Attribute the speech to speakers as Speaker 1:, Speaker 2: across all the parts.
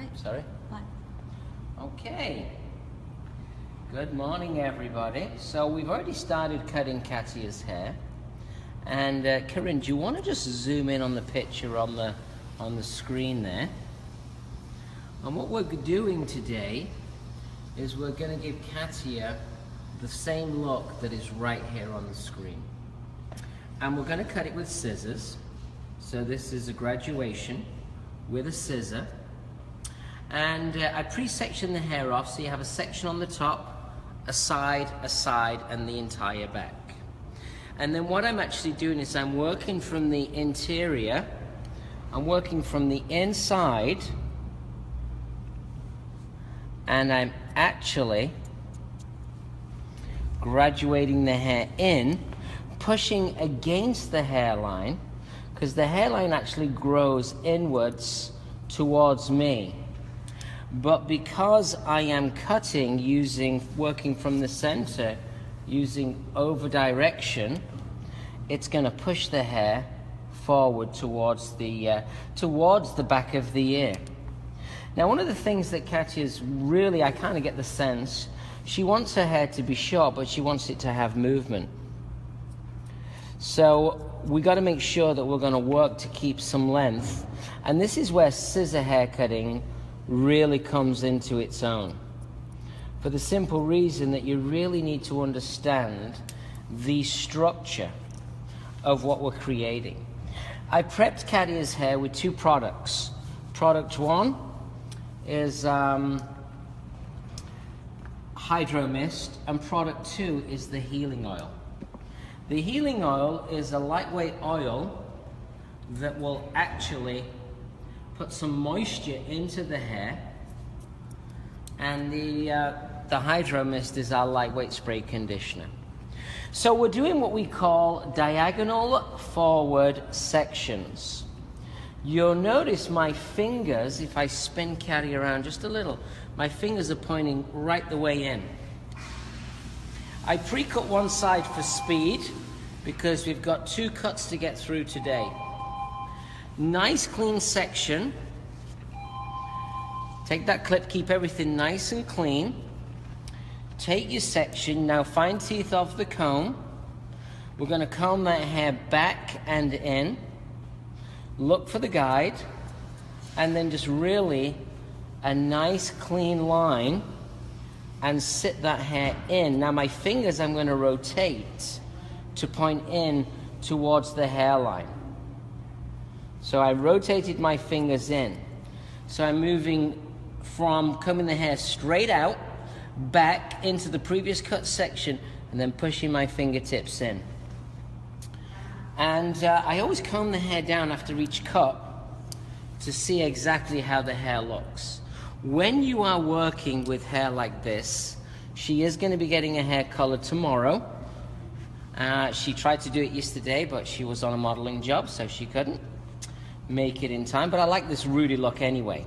Speaker 1: Right.
Speaker 2: Sorry?
Speaker 1: Fine.
Speaker 2: Okay. Good morning, everybody. So we've already started cutting Katya's hair. And Corinne, do you want to just zoom in on the picture on the screen there? And what we're doing today is we're going to give Katya the same look that is right here on the screen. And we're going to cut it with scissors. So this is a graduation with a scissor. And I pre-section the hair off, so you have a section on the top, a side, and the entire back. And then what I'm actually doing is I'm working from the interior, I'm working from the inside, and I'm actually graduating the hair in, pushing against the hairline, because the hairline actually grows inwards towards me. But because I am cutting working from the center, using over direction, it's going to push the hair forward towards the back of the ear. Now, one of the things that Katya's really, I kind of get the sense, she wants her hair to be short, but she wants it to have movement. So we got to make sure that we're going to work to keep some length. And this is where scissor hair cutting really comes into its own. For the simple reason that you really need to understand the structure of what we're creating. I prepped Katya's hair with two products. Product one is Hydro Mist, and product two is the healing oil. The healing oil is a lightweight oil that will actually put some moisture into the hair, and the Hydro Mist is our lightweight spray conditioner. So we're doing what we call diagonal forward sections. You'll notice my fingers, if I spin Katya around just a little, my fingers are pointing right the way in. I pre-cut one side for speed because we've got two cuts to get through today. Nice clean section. Take that clip, keep everything nice and clean. Take your section, now fine teeth off the comb. We're going to comb that hair back and in. Look for the guide, and then just really a nice clean line and sit that hair in. Now my fingers I'm going to rotate to point in towards the hairline. So I rotated my fingers in. So I'm moving from combing the hair straight out, back into the previous cut section, and then pushing my fingertips in. And I always comb the hair down after each cut to see exactly how the hair looks. When you are working with hair like this, she is going to be getting a hair color tomorrow. She tried to do it yesterday, but she was on a modeling job, so she couldn't make it in time. But I like this Rudy look anyway.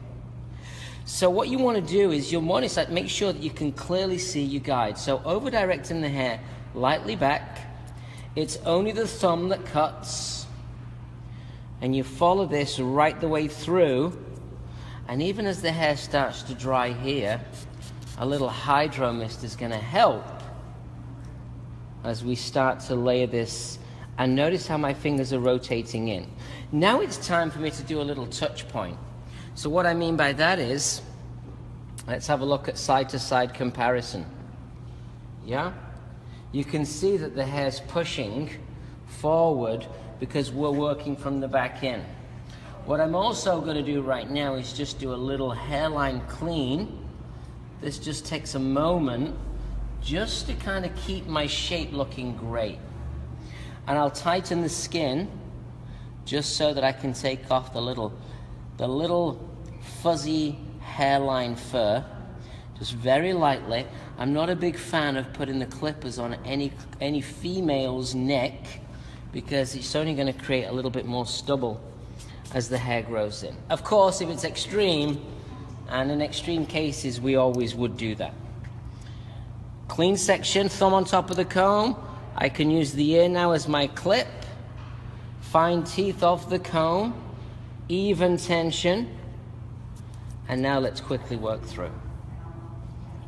Speaker 2: So what you want to do is you'll want to make sure that you can clearly see your guide. So over directing the hair lightly back. It's only the thumb that cuts, and you follow this right the way through, and even as the hair starts to dry here, a little Hydro Mist is going to help as we start to layer this. And notice how my fingers are rotating in. Now it's time for me to do a little touch point. So what I mean by that is, let's have a look at side-to-side comparison. Yeah? You can see that the hair's pushing forward because we're working from the back in. What I'm also going to do right now is just do a little hairline clean. This just takes a moment just to kind of keep my shape looking great. And I'll tighten the skin just so that I can take off the little fuzzy hairline fur, just very lightly. I'm not a big fan of putting the clippers on any female's neck because it's only going to create a little bit more stubble as the hair grows in. Of course, if it's extreme, and in extreme cases, we always would do that. Clean section, thumb on top of the comb. I can use the ear now as my clip. Fine teeth off the comb. Even tension. And now let's quickly work through.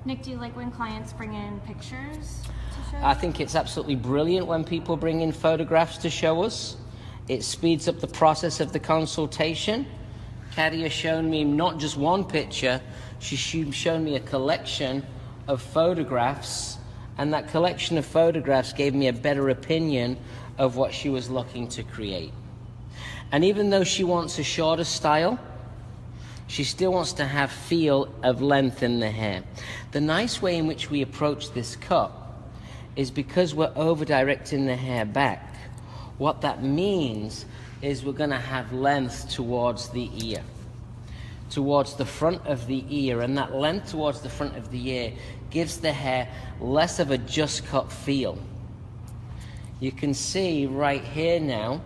Speaker 1: Nick, do you like when clients bring in pictures to show you?
Speaker 2: I think it's absolutely brilliant when people bring in photographs to show us. It speeds up the process of the consultation. Caddy has shown me not just one picture, she's shown me a collection of photographs, and that collection of photographs gave me a better opinion of what she was looking to create. And even though she wants a shorter style, she still wants to have feel of length in the hair. The nice way in which we approach this cut is because we're over directing the hair back. What that means is we're going to have length towards the ear, towards the front of the ear, and that length towards the front of the ear gives the hair less of a just cut feel. You can see right here now,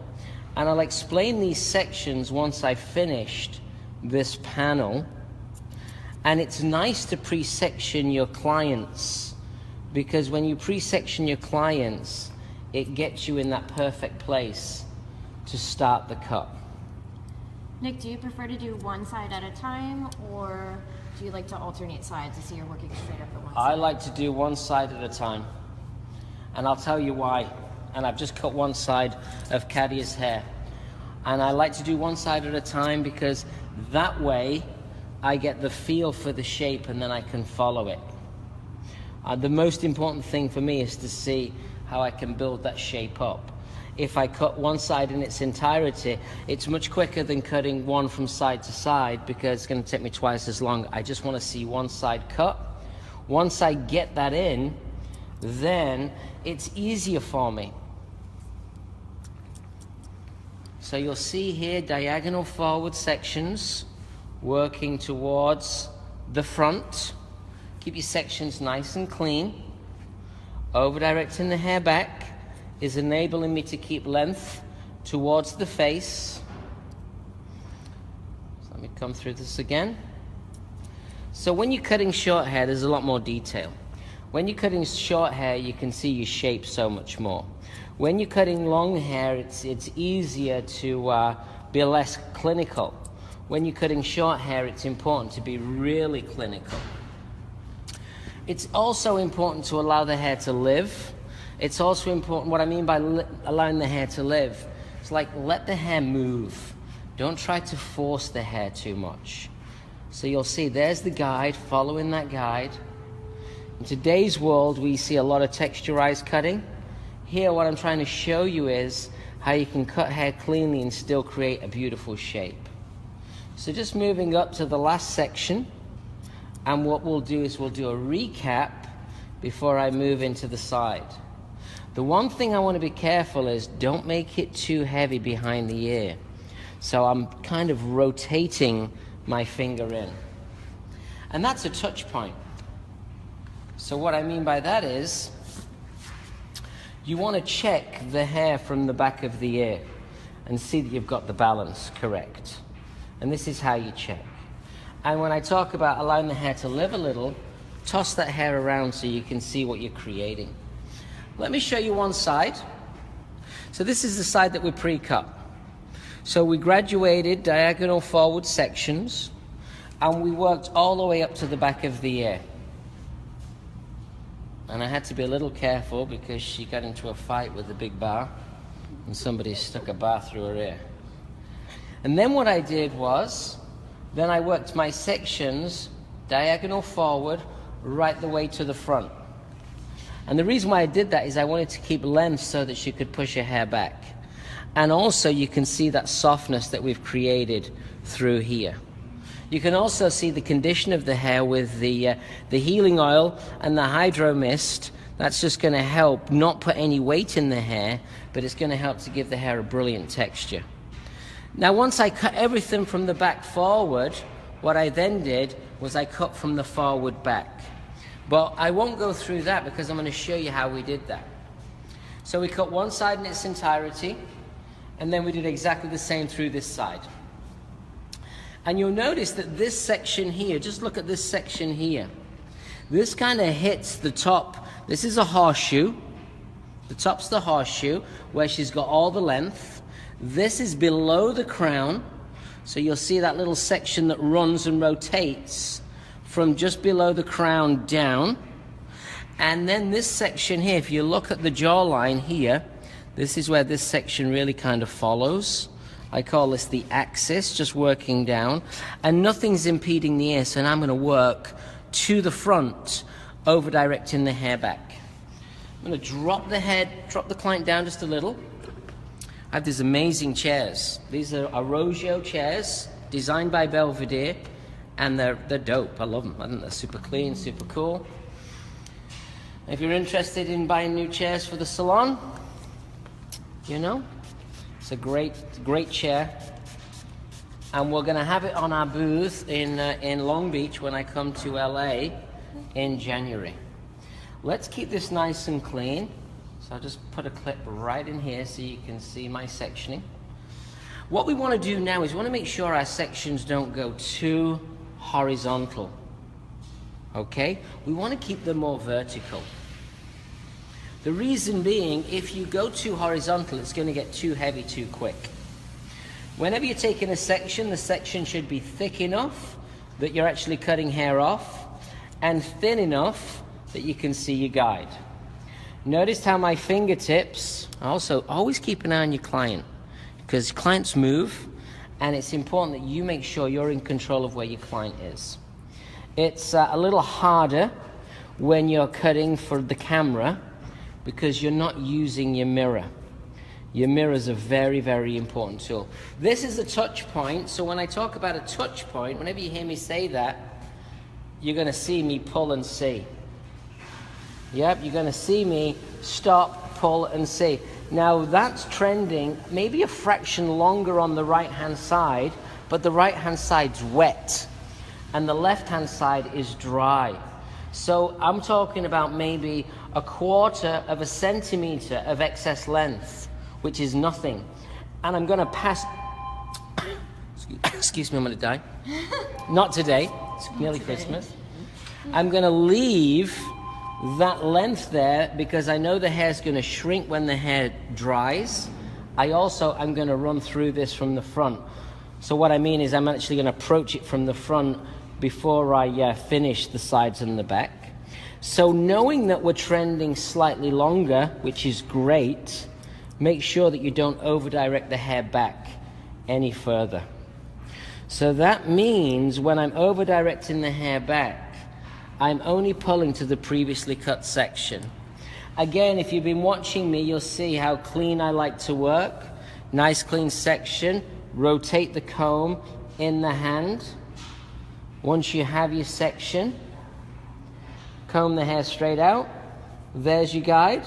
Speaker 2: and I'll explain these sections once I've finished this panel. And it's nice to pre-section your clients, because when you pre-section your clients, it gets you in that perfect place to start the cut.
Speaker 1: Nick, do you prefer to do one side at a time, or do you like to alternate sides to see you're working straight up at one side?
Speaker 2: I like to do one side at a time, and I'll tell you why. And I've just cut one side of Kadia's hair, and I like to do one side at a time because that way I get the feel for the shape and then I can follow it. The most important thing for me is to see how I can build that shape up. If I cut one side in its entirety, it's much quicker than cutting one from side to side, because it's going to take me twice as long. I just want to see one side cut. Once I get that in, then it's easier for me. So you'll see here diagonal forward sections working towards the front. Keep your sections nice and clean. Over directing the hair back is enabling me to keep length towards the face. So let me come through this again. So when you're cutting short hair, there's a lot more detail. When you're cutting short hair, you can see your shape so much more. When you're cutting long hair, it's easier to be less clinical. When you're cutting short hair, it's important to be really clinical. It's also important to allow the hair to live. It's also important, what I mean by allowing the hair to live, it's like let the hair move. Don't try to force the hair too much. So you'll see there's the guide, following that guide. In today's world, we see a lot of texturized cutting. Here, what I'm trying to show you is how you can cut hair cleanly and still create a beautiful shape. So just moving up to the last section, and what we'll do is we'll do a recap before I move into the side. The one thing I want to be careful is don't make it too heavy behind the ear. So I'm kind of rotating my finger in. And that's a touch point. So what I mean by that is you want to check the hair from the back of the ear and see that you've got the balance correct. And this is how you check. And when I talk about allowing the hair to live a little, toss that hair around so you can see what you're creating. Let me show you one side. So this is the side that we pre-cut. So we graduated diagonal forward sections, and we worked all the way up to the back of the ear. And I had to be a little careful because she got into a fight with the big bar, and somebody stuck a bar through her ear. And then what I did was, then I worked my sections diagonal forward right the way to the front. And the reason why I did that is I wanted to keep length so that she could push her hair back. And also you can see that softness that we've created through here. You can also see the condition of the hair with the healing oil and the hydro mist. That's just going to help not put any weight in the hair, but it's going to help to give the hair a brilliant texture. Now once I cut everything from the back forward, what I then did was I cut from the forward back. But I won't go through that because I'm going to show you how we did that. So we cut one side in its entirety, and then we did exactly the same through this side. And you'll notice that this section here, just look at this section here. This kind of hits the top. This is a horseshoe. The top's the horseshoe where she's got all the length. This is below the crown. So you'll see that little section that runs and rotates from just below the crown down. And then this section here, if you look at the jawline here, this is where this section really kind of follows. I call this the axis, just working down. And nothing's impeding the ear, so now I'm going to work to the front, over directing the hair back. I'm going to drop the client down just a little. I have these amazing chairs. These are Arrojo chairs, designed by Belvedere, and they're dope. I love them. I think they're super clean, super cool. If you're interested in buying new chairs for the salon, you know, it's a great chair. And we're going to have it on our booth in Long Beach when I come to LA in January. Let's keep this nice and clean. So I'll just put a clip right in here so you can see my sectioning. What we want to do now is we want to make sure our sections don't go too horizontal. Okay? We want to keep them more vertical. The reason being, if you go too horizontal, it's going to get too heavy too quick. Whenever you're taking a section, the section should be thick enough that you're actually cutting hair off, and thin enough that you can see your guide. Notice how my fingertips, also always keep an eye on your client, because clients move, and it's important that you make sure you're in control of where your client is. It's a little harder when you're cutting for the camera, because you're not using your mirror. Your mirror is a very, very important tool. This is a touch point, so when I talk about a touch point, whenever you hear me say that, you're going to see me pull and see. Yep, you're going to see me stop, pull, and see. Now that's trending maybe a fraction longer on the right-hand side, but the right-hand side's wet, and the left-hand side is dry. So I'm talking about maybe 1/4 of a centimeter of excess length, which is nothing. And I'm going to pass... Excuse me, I'm going to die. Not today. It's nearly Christmas. I'm going to leave that length there because I know the hair's going to shrink when the hair dries. I'm going to run through this from the front. So what I mean is I'm actually going to approach it from the front before I finish the sides and the back. So knowing that we're trending slightly longer, which is great, make sure that you don't over-direct the hair back any further. So that means when I'm over-directing the hair back, I'm only pulling to the previously cut section. Again, if you've been watching me, you'll see how clean I like to work. Nice clean section. Rotate the comb in the hand. Once you have your section, comb the hair straight out. There's your guide.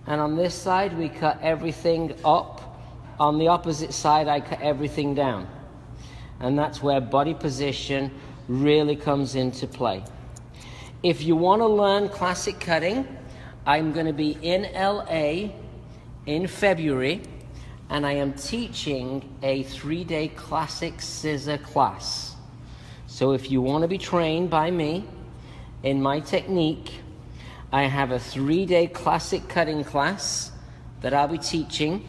Speaker 2: And on this side, we cut everything up. On the opposite side, I cut everything down. And that's where body position really comes into play. If you want to learn classic cutting, I'm going to be in LA in February, and I am teaching a 3-day classic scissor class. So if you want to be trained by me in my technique, I have a 3-day classic cutting class that I'll be teaching,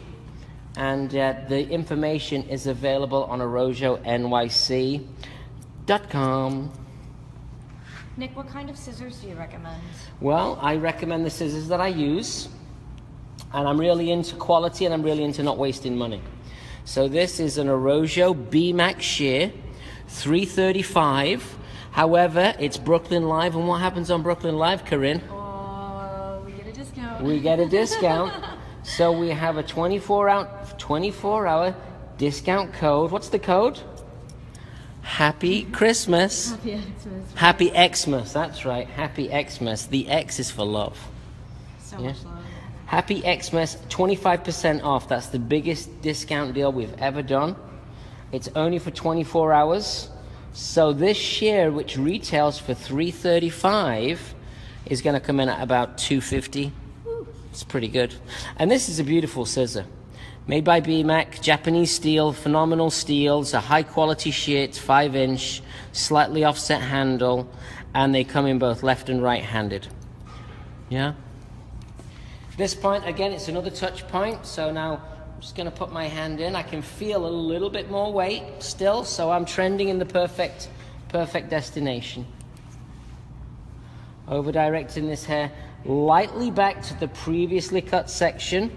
Speaker 2: and the information is available on arrojonyc.com.
Speaker 1: Nick, what kind of scissors do you recommend?
Speaker 2: Well, I recommend the scissors that I use, and I'm really into quality, and I'm really into not wasting money. So this is an Arrojo B-Max shear, 335. However, it's Brooklyn Live, and what happens on Brooklyn Live, Corinne?
Speaker 1: We get a discount.
Speaker 2: We get a discount. So we have a 24-hour discount code. What's the code? Happy Christmas.
Speaker 1: Happy Xmas.
Speaker 2: Happy Xmas. That's right. Happy Xmas. The X is for love.
Speaker 1: So much love.
Speaker 2: Happy Xmas, 25% off. That's the biggest discount deal we've ever done. It's only for 24 hours. So this shear, which retails for $335, is going to come in at about $250. It's pretty good. And this is a beautiful scissor. Made by B-Mac, Japanese steel, phenomenal steel. It's a high quality shear, it's 5-inch, slightly offset handle, and they come in both left and right handed. Yeah? This point, again, it's another touch point. So now just going to put my hand in. I can feel a little bit more weight still, so I'm trending in the perfect destination. Over directing this hair lightly back to the previously cut section.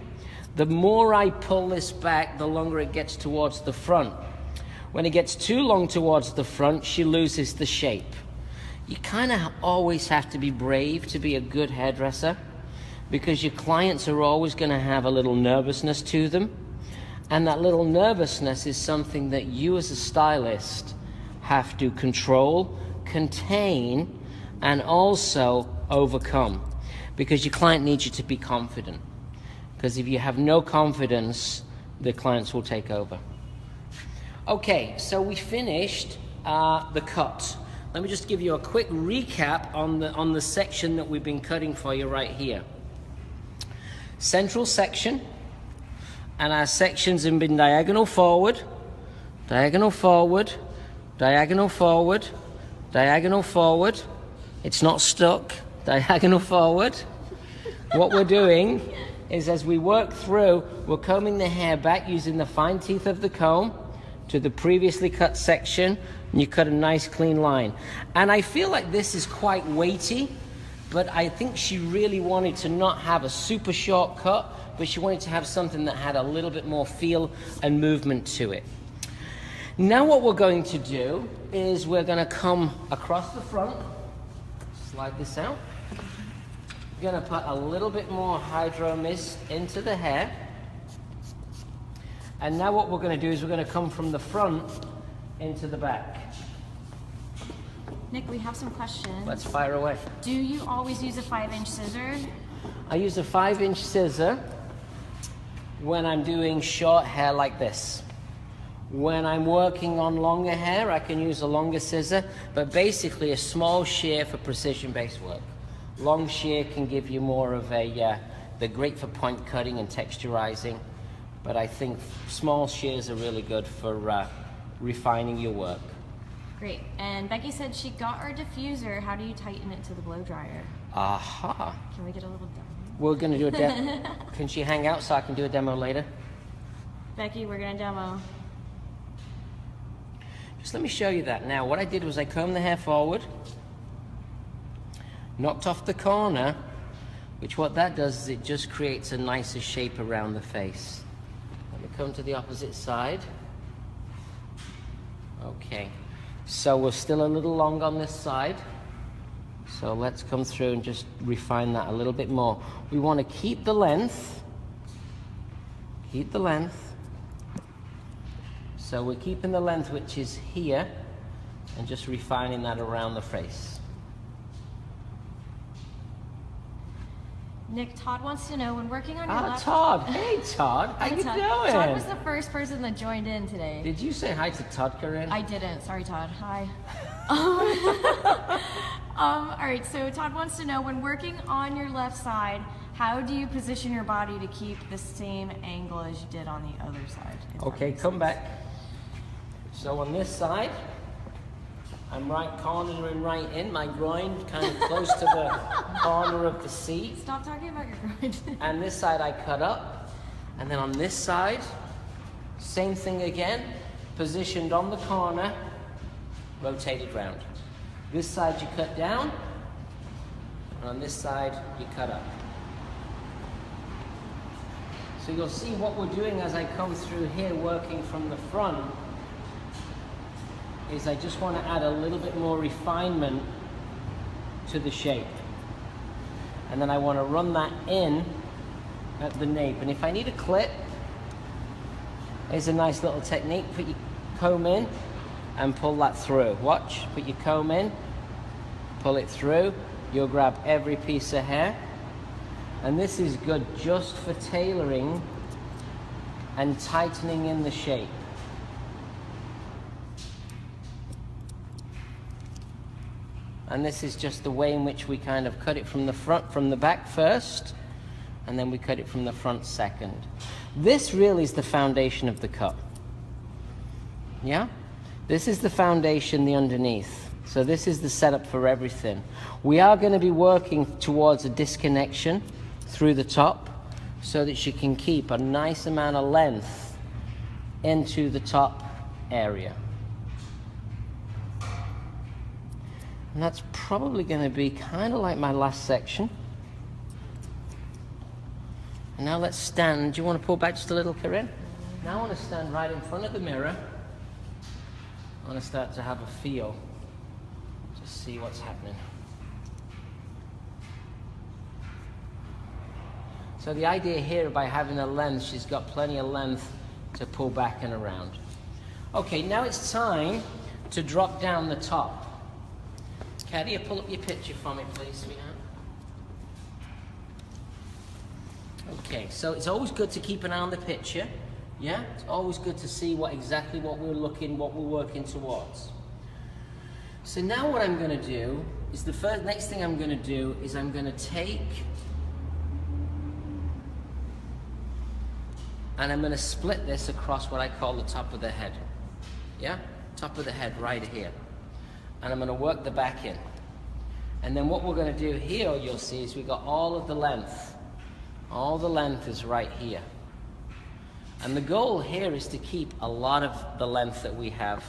Speaker 2: The more I pull this back, the longer it gets towards the front. When it gets too long towards the front, she loses the shape. You kind of always have to be brave to be a good hairdresser, because your clients are always going to have a little nervousness to them. And that little nervousness is something that you as a stylist have to control, contain, and also overcome, because your client needs you to be confident. Because if you have no confidence, the clients will take over. Okay, so we finished the cut. Let me just give you a quick recap on the section that we've been cutting for you right here. Central section, and our sections have been diagonal forward, diagonal forward, diagonal forward, diagonal forward. It's not stuck. Diagonal forward. What we're doing is, as we work through, we're combing the hair back using the fine teeth of the comb to the previously cut section, and you cut a nice clean line. And I feel like this is quite weighty, but I think she really wanted to not have a super short cut, but she wanted to have something that had a little bit more feel and movement to it. Now what we're going to do is we're going to come across the front, slide this out. We're going to put a little bit more hydro mist into the hair. And now what we're going to do is we're going to come from the front into the back.
Speaker 1: Nick, we have some questions.
Speaker 2: Let's fire away.
Speaker 1: Do you always use a 5-inch scissor?
Speaker 2: I use a 5-inch scissor when I'm doing short hair like this. When I'm working on longer hair, I can use a longer scissor, but basically a small shear for precision-based work. Long shear can give you more of a, they're great for point cutting and texturizing, but I think small shears are really good for refining your work.
Speaker 1: Great. And Becky said she got our diffuser. How do you tighten it to the blow dryer?
Speaker 2: Aha.
Speaker 1: Can we get a little demo?
Speaker 2: We're going to do a demo. Can she hang out so I can do a demo later?
Speaker 1: Becky, we're going to demo.
Speaker 2: Just let me show you that. Now, what I did was I combed the hair forward, knocked off the corner, which what that does is it just creates a nicer shape around the face. Let me come to the opposite side. Okay. So we're still a little long on this side. So let's come through and just refine that a little bit more. We want to keep the length. Keep the length. So we're keeping the length, which is here, and just refining that around the face.
Speaker 1: Nick, Todd wants to know, when working on your left...
Speaker 2: Todd. Hey, Todd. How you
Speaker 1: Todd.
Speaker 2: doing?
Speaker 1: Todd was the first person that joined in today.
Speaker 2: Did you say hi to Todd, Corinne?
Speaker 1: I didn't. Sorry, Todd. Hi. All right, so Todd wants to know, when working on your left side, how do you position your body to keep the same angle as you did on the other side?
Speaker 2: Okay, come back. So on this side, I'm right cornering right in, my groin kind of close to the corner of the seat.
Speaker 1: Stop talking about your groin.
Speaker 2: And this side I cut up. And then on this side, same thing again, positioned on the corner, rotated round. This side you cut down, and on this side you cut up. So you'll see what we're doing as I come through here working from the front is I just want to add a little bit more refinement to the shape. And then I want to run that in at the nape. And if I need a clip, here's a nice little technique. Put your comb in and pull that through. Watch, put your comb in, pull it through. You'll grab every piece of hair. And this is good just for tailoring and tightening in the shape. And this is just the way in which we kind of cut it from the front, from the back first, and then we cut it from the front second. This really is the foundation of the cut. Yeah? This is the foundation, the underneath. So this is the setup for everything. We are going to be working towards a disconnection through the top. so that she can keep a nice amount of length into the top area. And that's probably going to be kind of like my last section. And now let's stand. Do you want to pull back just a little, Corinne? Now I want to stand right in front of the mirror. I want to start to have a feel, to see what's happening. So the idea here, by having a length, she's got plenty of length to pull back and around. Okay, now it's time to drop down the top. Caddy, pull up your picture for me, please, sweetheart. Okay, so it's always good to keep an eye on the picture. Yeah, it's always good to see what we're working towards. So now what I'm going to do is next thing I'm going to do is I'm going to take and I'm going to split this across what I call the top of the head. Yeah, top of the head right here. And I'm going to work the back in. And then what we're going to do here, you'll see, is we've got all of the length. All the length is right here. And the goal here is to keep a lot of the length that we have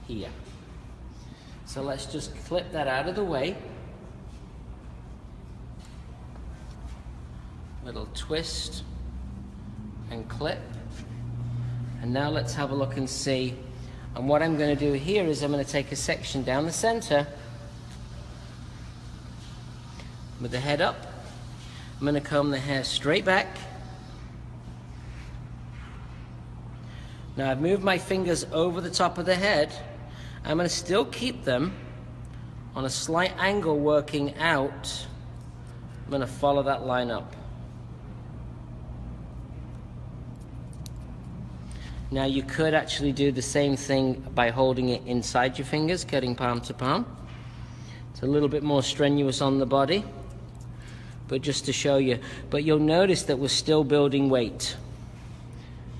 Speaker 2: here. So let's just clip that out of the way. Little twist and clip. And now let's have a look and see. And what I'm going to do here is I'm going to take a section down the center with the head up. I'm going to comb the hair straight back. Now I've moved my fingers over the top of the head. I'm going to still keep them on a slight angle working out. I'm going to follow that line up. Now you could actually do the same thing by holding it inside your fingers, cutting palm to palm. It's a little bit more strenuous on the body, but just to show you. But you'll notice that we're still building weight.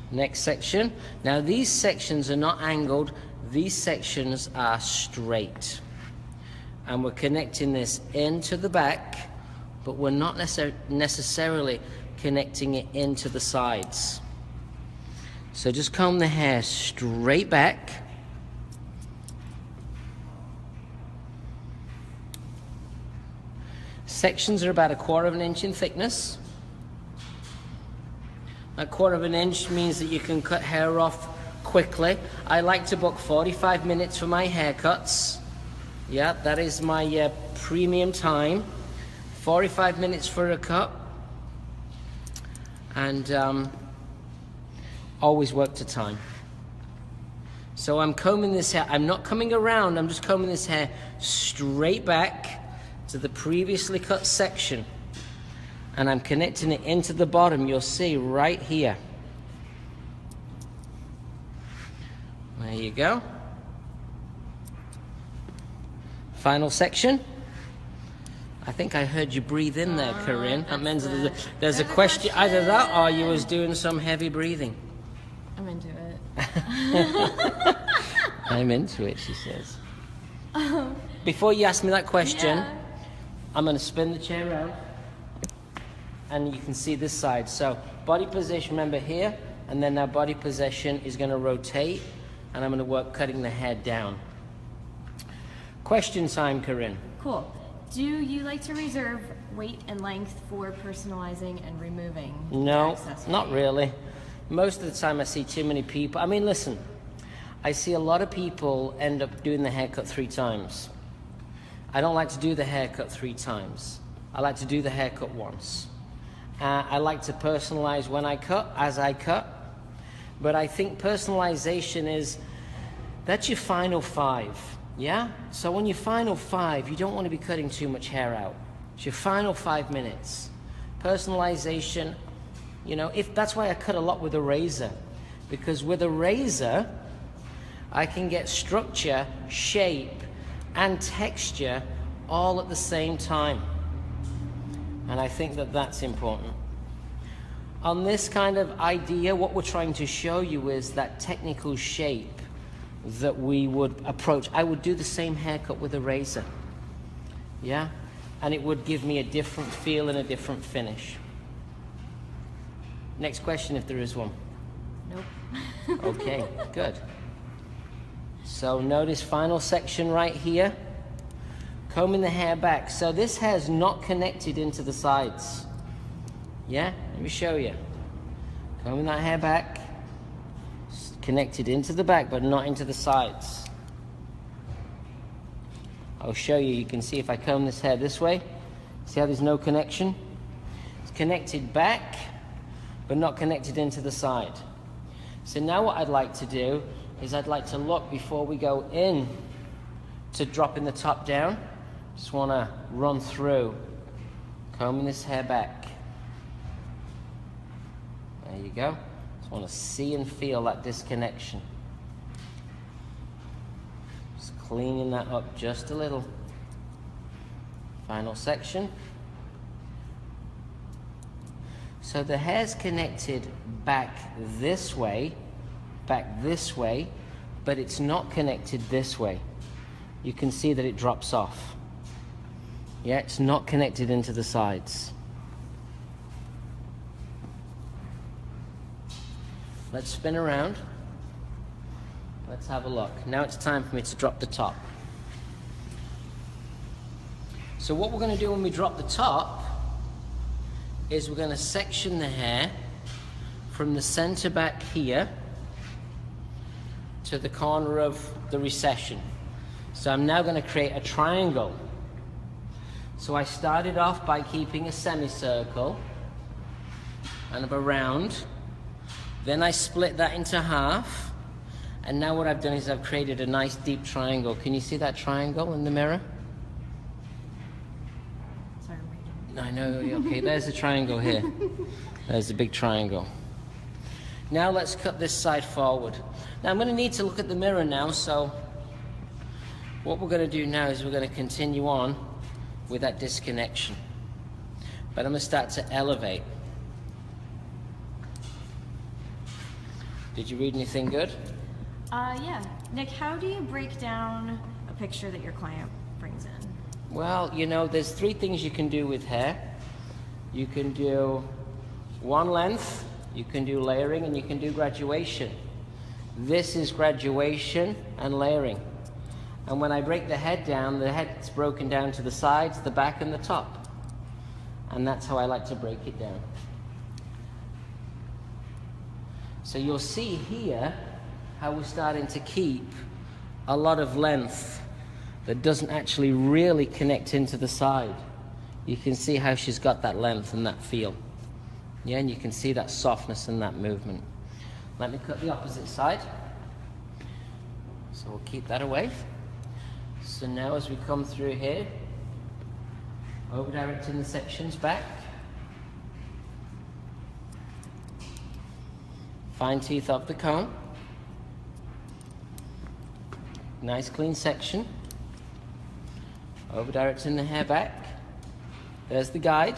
Speaker 2: Next section. Now these sections are not angled, these sections are straight. And we're connecting this into the back, but we're not necessarily connecting it into the sides. So just comb the hair straight back. Sections are about 1/4 inch in thickness. 1/4 inch means that you can cut hair off quickly. I like to book 45 minutes for my haircuts. Yeah, that is my premium time. 45 minutes for a cut. And always work to time. So I'm combing this hair. I'm not coming around, I'm just combing this hair straight back to the previously cut section. And I'm connecting it into the bottom, you'll see right here. There you go. Final section. I think I heard you breathe in there, Corinne. That means there's a question, either that or you was doing some heavy breathing.
Speaker 1: I'm into it.
Speaker 2: I'm into it, she says. Before you ask me that question,
Speaker 1: Yeah.
Speaker 2: I'm going to spin the chair around. And you can see this side. So body position, remember here, and then our body position is going to rotate, and I'm going to work cutting the hair down. Question time, Corinne.
Speaker 1: Cool. Do you like to reserve weight and length for personalizing and removing your
Speaker 2: No,
Speaker 1: accessories?
Speaker 2: not really. Most of the time I see too many people. I mean, listen, I see a lot of people end up doing the haircut 3 times. I don't like to do the haircut 3 times. I like to do the haircut once. I like to personalize when I cut, as I cut. But I think personalization that's your final 5, yeah? So when your final 5, you don't want to be cutting too much hair out. It's your final 5 minutes. Personalization, you know, that's why I cut a lot with a razor. Because with a razor, I can get structure, shape, and texture all at the same time. And I think that's important. On this kind of idea, what we're trying to show you is that technical shape that we would approach. I would do the same haircut with a razor. Yeah? And it would give me a different feel and a different finish. Next question, if there is one.
Speaker 1: Nope.
Speaker 2: Okay, good. So notice final section right here. Combing the hair back. So this hair's not connected into the sides. Yeah, let me show you. Combing that hair back. It's connected into the back, but not into the sides. I'll show you. You can see if I comb this hair this way. See how there's no connection? It's connected back, but not connected into the side. So now what I'd like to do is I'd like to look before we go in to dropping the top down. Just want to run through, combing this hair back. There you go. Just want to see and feel that disconnection. Just cleaning that up just a little. Final section. So the hair's connected back this way, but it's not connected this way. You can see that it drops off. Yeah, it's not connected into the sides. Let's spin around. Let's have a look. Now it's time for me to drop the top. So what we're going to do when we drop the top is we're going to section the hair from the center back here to the corner of the recession. So I'm now going to create a triangle. So I started off by keeping a semicircle and around. Then I split that into half. And now what I've done is I've created a nice deep triangle. Can you see that triangle in the mirror?
Speaker 1: Sorry, I'm reading.
Speaker 2: I know, okay, there's a triangle here. There's a big triangle. Now let's cut this side forward. Now I'm going to need to look at the mirror now, so what we're going to do now is we're going to continue on with that disconnection. But I'm going to start to elevate. Did you read anything good?
Speaker 1: Yeah. Nick, how do you break down a picture that your client brings in?
Speaker 2: Well, you know, there's three things you can do with hair. You can do one length, you can do layering, and you can do graduation. This is graduation and layering. And when I break the head down, the head's broken down to the sides, the back, and the top. And that's how I like to break it down. So you'll see here how we're starting to keep a lot of length that doesn't actually really connect into the side. You can see how she's got that length and that feel. Yeah, and you can see that softness and that movement. Let me cut the opposite side. So we'll keep that away. So now as we come through here, over directing the sections back. Fine teeth of the comb. Nice clean section. Over directing the hair back. There's the guide.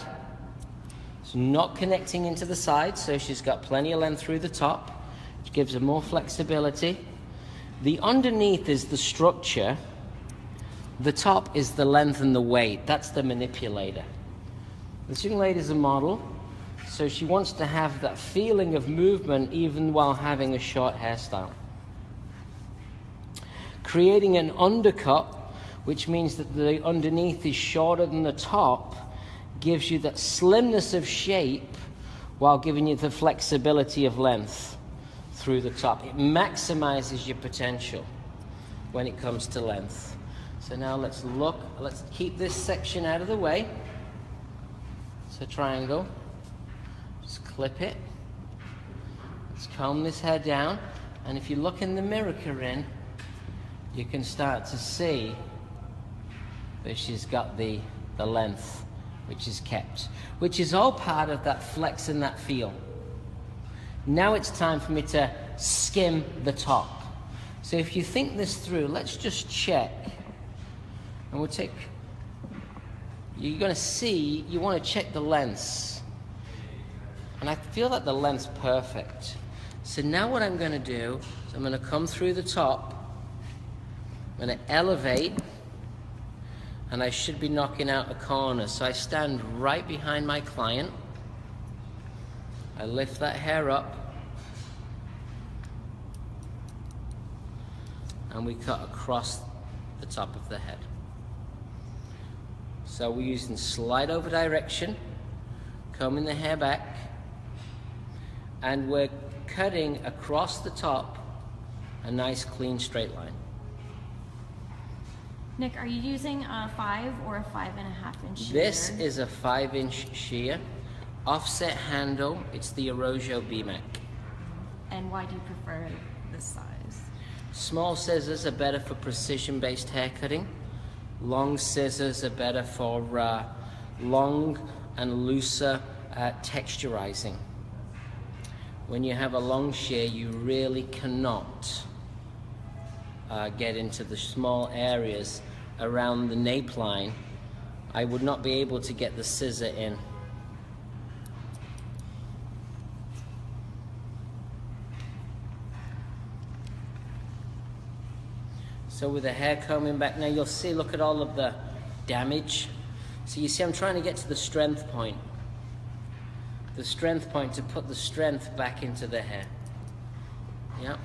Speaker 2: It's not connecting into the side, so she's got plenty of length through the top, which gives her more flexibility. The underneath is the structure. The top is the length and the weight. That's the manipulator. This young lady's a model, so she wants to have that feeling of movement even while having a short hairstyle. Creating an undercut, which means that the underneath is shorter than the top, gives you that slimness of shape while giving you the flexibility of length through the top. It maximizes your potential when it comes to length. So now let's keep this section out of the way. It's a triangle. Just clip it. Let's comb this hair down. And if you look in the mirror, Corinne, you can start to see that she's got the length, which is kept, which is all part of that flex and that feel. Now it's time for me to skim the top. So if you think this through, let's just check. And we'll take, you're going to see, you want to check the lengths. And I feel that the length's perfect. So now what I'm going to do is I'm going to come through the top. I'm going to elevate. And I should be knocking out a corner. So I stand right behind my client. I lift that hair up, and we cut across the top of the head. So we're using slide over direction, combing the hair back, and we're cutting across the top a nice clean straight line.
Speaker 1: Nick, are you using a 5 or a 5.5 inch shear?
Speaker 2: This is a 5-inch shear, offset handle. It's the Arrojo Giving.
Speaker 1: And why do you prefer this size?
Speaker 2: Small scissors are better for precision-based hair cutting. Long scissors are better for long and looser texturizing. When you have a long shear, you really cannot get into the small areas around the nape line. I would not be able to get the scissor in. So with the hair combing back, now you'll see, look at all of the damage. So you see I'm trying to get to the strength point. The strength point to put the strength back into the hair. Yeah.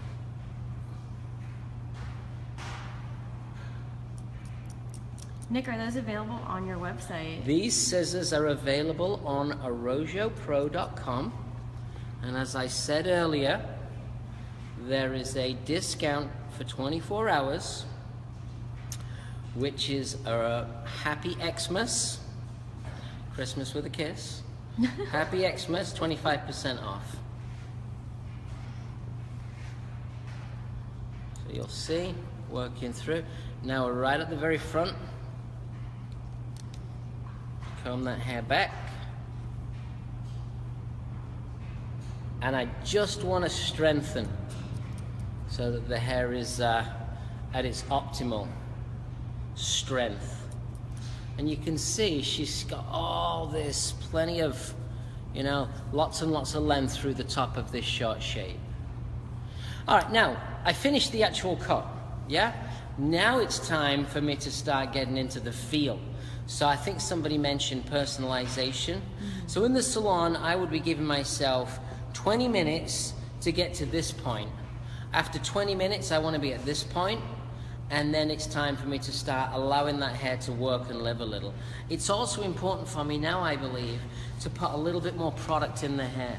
Speaker 1: Nick, are those available on your website?
Speaker 2: These scissors are available on arrojopro.com. And as I said earlier, there is a discount for 24 hours, which is a Happy Xmas, Christmas with a kiss. Happy Xmas, 25% off. So you'll see, working through. Now we're right at the very front. Comb that hair back. And I just want to strengthen so that the hair is at its optimal strength. And you can see she's got all this, plenty of, you know, lots and lots of length through the top of this short shape. All right, now I finished the actual cut, yeah? Now it's time for me to start getting into the feel. So I think somebody mentioned personalization. So in the salon, I would be giving myself 20 minutes to get to this point. After 20 minutes, I want to be at this point, and then it's time for me to start allowing that hair to work and live a little. It's also important for me now, I believe, to put a little bit more product in the hair.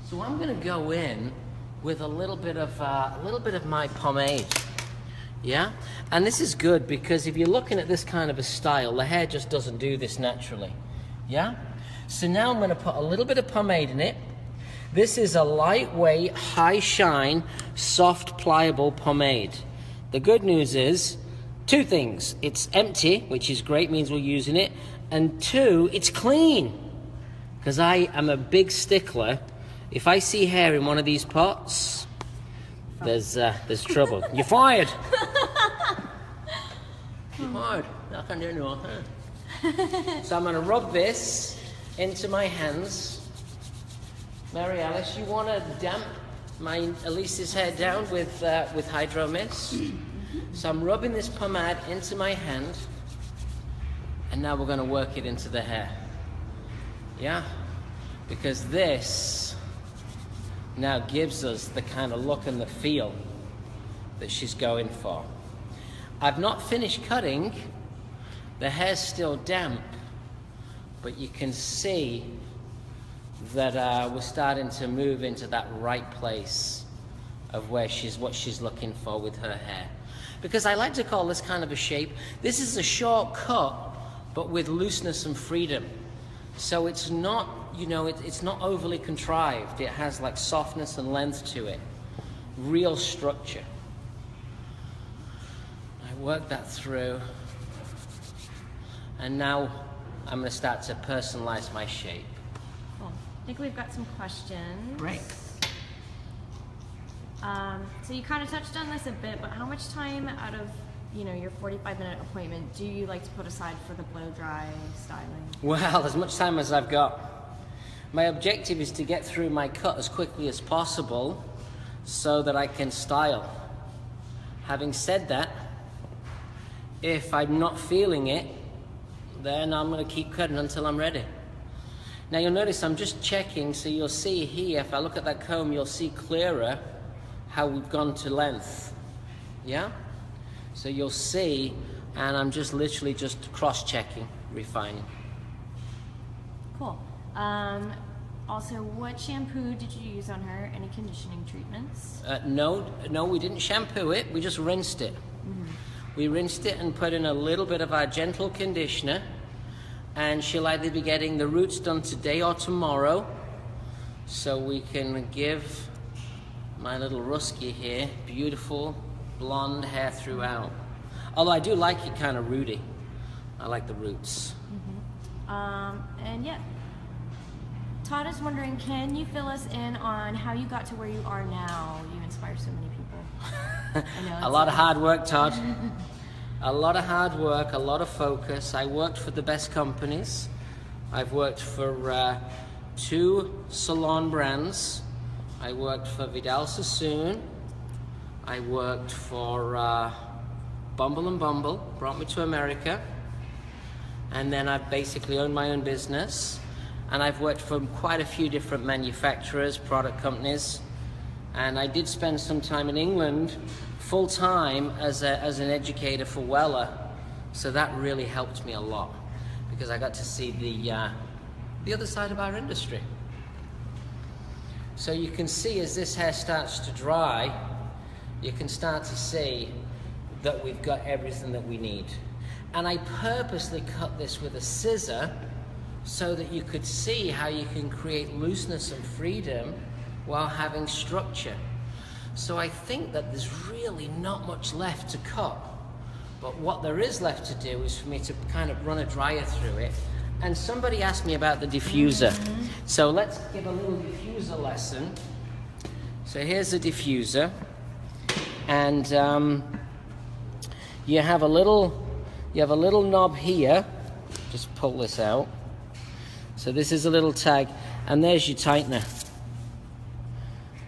Speaker 2: So I'm going to go in with a little bit of my pomade. Yeah, and this is good because if you're looking at this kind of a style, the hair just doesn't do this naturally. Yeah, so now I'm going to put a little bit of pomade in it. This is a lightweight, high shine, soft, pliable pomade. The good news is two things: it's empty, which is great, means we're using it, and two, it's clean, because I am a big stickler. If I see hair in one of these pots, there's trouble. You're fired. You're fired. I can't do no harm. So I'm going to rub this into my hands. Mary Alice, you want to damp my Elise's hair down with Hydro Mist? So I'm rubbing this pomade into my hand, and now we're going to work it into the hair. Yeah, because this now gives us the kind of look and the feel that she's going for. I've not finished cutting. The hair's still damp, but you can see that we're starting to move into that right place of where what she's looking for with her hair. Because I like to call this kind of a shape, this is a short cut, but with looseness and freedom. So it's not, you know, it's not overly contrived. It has like softness and length to it. Real structure. I work that through. And now I'm going to start to personalize my shape.
Speaker 1: Cool. I think we've got some questions.
Speaker 2: Great.
Speaker 1: So you kind of touched on this a bit, but how much time out of, you know, your 45-minute appointment do you like to put aside for the blow dry styling?
Speaker 2: Well, as much time as I've got. My objective is to get through my cut as quickly as possible so that I can style. Having said that, if I'm not feeling it, then I'm going to keep cutting until I'm ready. Now you'll notice I'm just checking, so you'll see here, if I look at that comb, you'll see clearer how we've gone to length. Yeah? So you'll see, and I'm just literally just cross-checking, refining.
Speaker 1: Cool. Also, what shampoo did you use on her? Any conditioning treatments?
Speaker 2: No, we didn't shampoo it, we just rinsed it. We rinsed it and put in a little bit of our gentle conditioner, and she'll either be getting the roots done today or tomorrow, so we can give my little Rusky here beautiful blonde hair throughout. Although I do like it kind of rooty. I like the roots.
Speaker 1: And yeah, Todd is wondering, can you fill us in on how you got to where you are now? You inspire so many people. I know,
Speaker 2: A lot of hard work, Todd. A lot of hard work, a lot of focus. I worked for the best companies. I've worked for 2 salon brands. I worked for Vidal Sassoon. I worked for Bumble and Bumble, brought me to America. And then I've basically owned my own business. And I've worked for quite a few different manufacturers, product companies. And I did spend some time in England full-time as an educator for Weller. So that really helped me a lot, because I got to see the other side of our industry. So you can see as this hair starts to dry, you can start to see that we've got everything that we need. And I purposely cut this with a scissor so that you could see how you can create looseness and freedom while having structure. So I think that there's really not much left to cut. But what there is left to do is for me to kind of run a dryer through it. And somebody asked me about the diffuser. So let's give a little diffuser lesson. So here's the diffuser. And you have a little knob here. Just pull this out. So this is a little tag, and there's your tightener.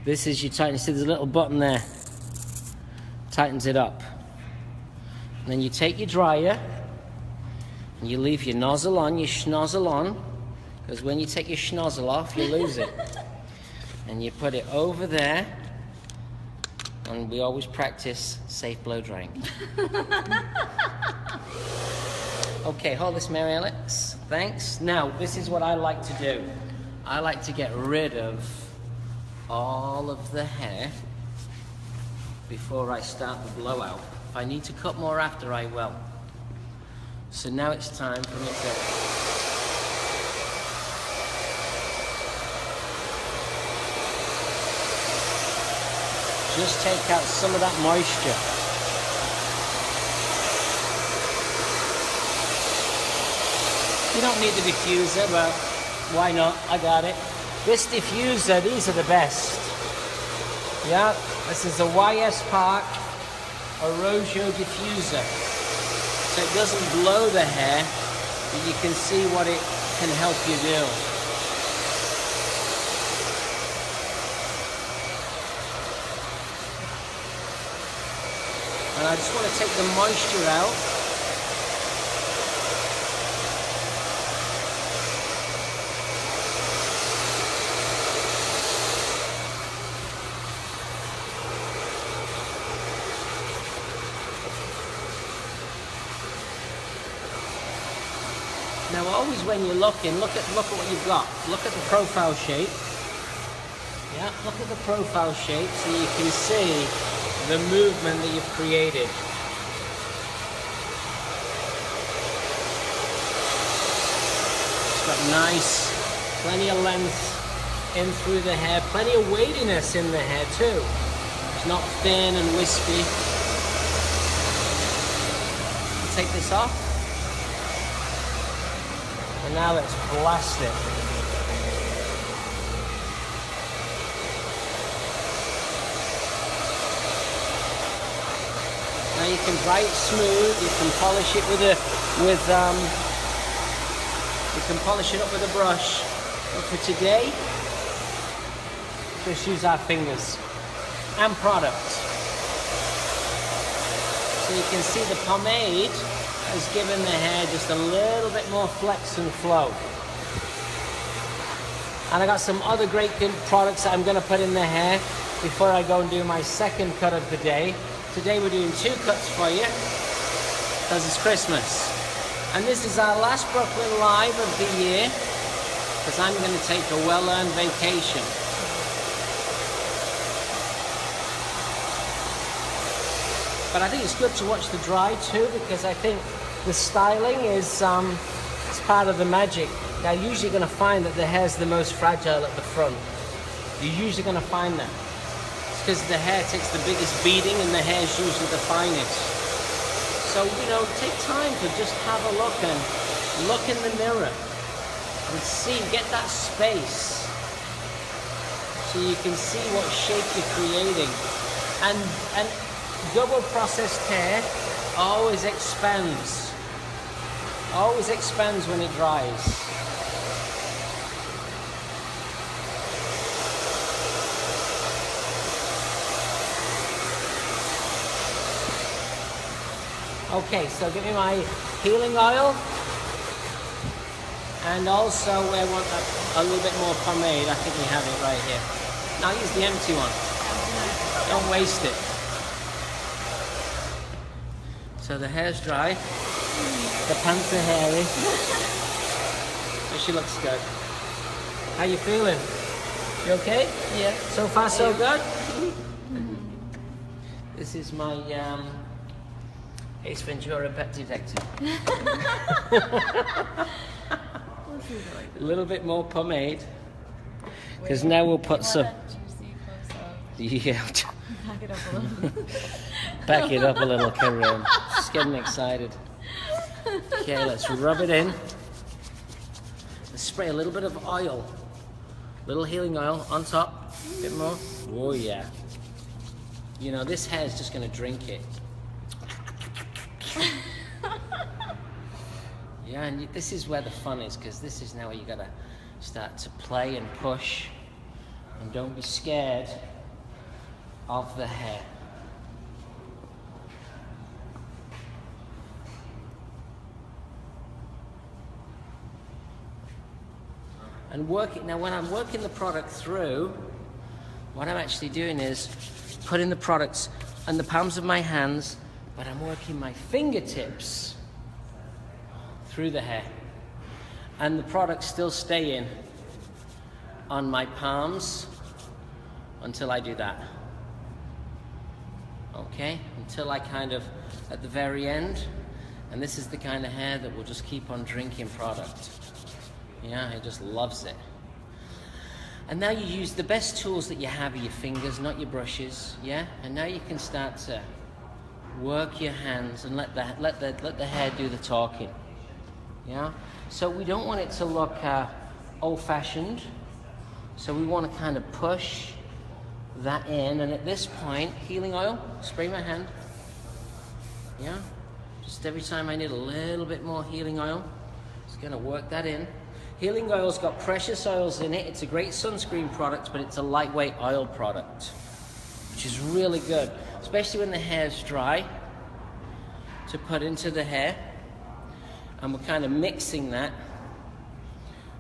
Speaker 2: This is your tightener. See, there's a little button there. Tightens it up. And then you take your dryer, and you leave your nozzle on, your schnozzle on, because when you take your schnozzle off, you lose it. And you put it over there, and we always practice safe blow drying. Okay, hold this, Mary Alex. Thanks. Now, this is what I like to do. I like to get rid of all of the hair before I start the blowout. If I need to cut more after, I will. So now it's time for me to... just take out some of that moisture. You don't need the diffuser, but why not? I got it. This diffuser, these are the best. Yeah, this is a YS Park Arrojo diffuser. So it doesn't blow the hair, but you can see what it can help you do. And I just want to take the moisture out. Now always when you're looking, look at what you've got. Look at the profile shape. Yeah, look at the profile shape so you can see the movement that you've created. It's got nice, plenty of length in through the hair, plenty of weightiness in the hair too. It's not thin and wispy. Take this off. And now let's blast it. Now you can dry it smooth. You can polish it you can polish it up with a brush. But for today, just use our fingers and product. So you can see the pomade has given the hair just a little bit more flex and flow. And I got some other great good products that I'm going to put in the hair before I go and do my second cut of the day. Today we're doing 2 cuts for you because it's Christmas. And this is our last Brooklyn Live of the year because I'm going to take a well-earned vacation. But I think it's good to watch the dry too, because I think the styling is it's part of the magic. Now, you're usually going to find that the hair's the most fragile at the front. You're usually going to find that. It's because the hair takes the biggest beating and the hair is usually the finest. So, you know, take time to just have a look and look in the mirror and see, get that space so you can see what shape you're creating. And double processed hair always expands when it dries. Okay, so give me my healing oil, and also I want a little bit more pomade. I think we have it right here. Now use the empty one. Don't waste it. So the hair's dry, the pants are hairy, but she looks good. How you feeling? You okay?
Speaker 1: Yeah.
Speaker 2: So far so good? This is my Ace Ventura pet detective. A little bit more pomade, because now we'll put some... Yeah.
Speaker 1: Back it up a little.
Speaker 2: Back it up a little, Karen. Just getting excited. Okay, let's rub it in. Let's spray a little bit of oil. Little healing oil on top. A bit more. Oh yeah. You know, this hair is just going to drink it. Yeah, and this is where the fun is, because this is now where you got to start to play and push. And don't be scared of the hair. And now when I'm working the product through, what I'm actually doing is putting the products in the palms of my hands, but I'm working my fingertips through the hair. And the products still stay in on my palms until I do that. Okay, until I kind of, at the very end, and this is the kind of hair that will just keep on drinking product. Yeah, it just loves it. And now you use the best tools that you have are your fingers, not your brushes, yeah? And now you can start to work your hands and let the hair do the talking, yeah? So we don't want it to look old-fashioned, so we want to kind of push that in, and at this point, healing oil, spray my hand, yeah? Just every time I need a little bit more healing oil, just gonna work that in. Healing oil's got precious oils in it. It's a great sunscreen product, but it's a lightweight oil product, which is really good, especially when the hair's dry, to put into the hair. And we're kind of mixing that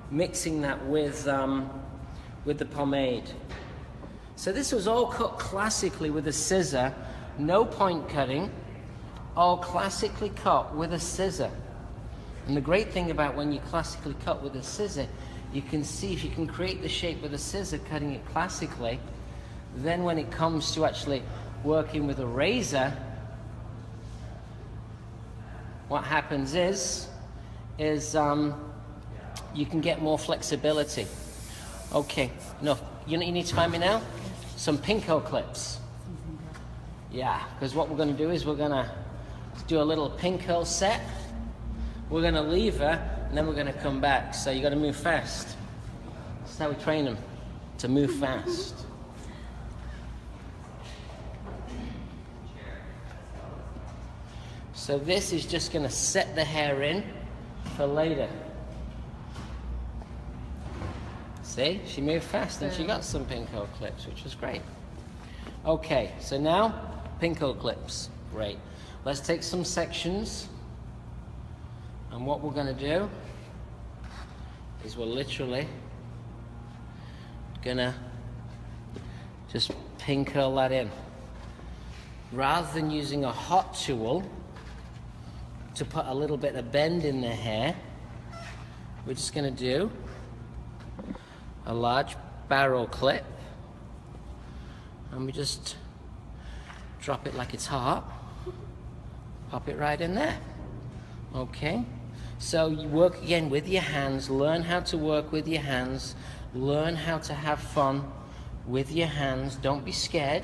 Speaker 2: with the pomade. So this was all cut classically with a scissor, no point cutting, all classically cut with a scissor. And the great thing about when you classically cut with a scissor, you can see if you can create the shape with a scissor, cutting it classically, then when it comes to actually working with a razor, what happens is you can get more flexibility. Okay, no, you know what you need to find me now? Some Pinko clips. Yeah, because what we're going to do is we're going to do a little Pinko set. We're going to leave her, and then we're going to come back. So you got to move fast. That's how we train them, to move fast. So this is just going to set the hair in for later. See, she moved fast and she got some Pinko clips, which was great. Okay, so now Pinko clips. Great. Let's take some sections. And what we're going to do is we'll literally gonna just pin curl that in. Rather than using a hot tool to put a little bit of bend in the hair, we're just gonna do a large barrel clip, and we just drop it like it's hot, pop it right in there. Okay, so you work again with your hands, learn how to work with your hands, learn how to have fun with your hands, don't be scared.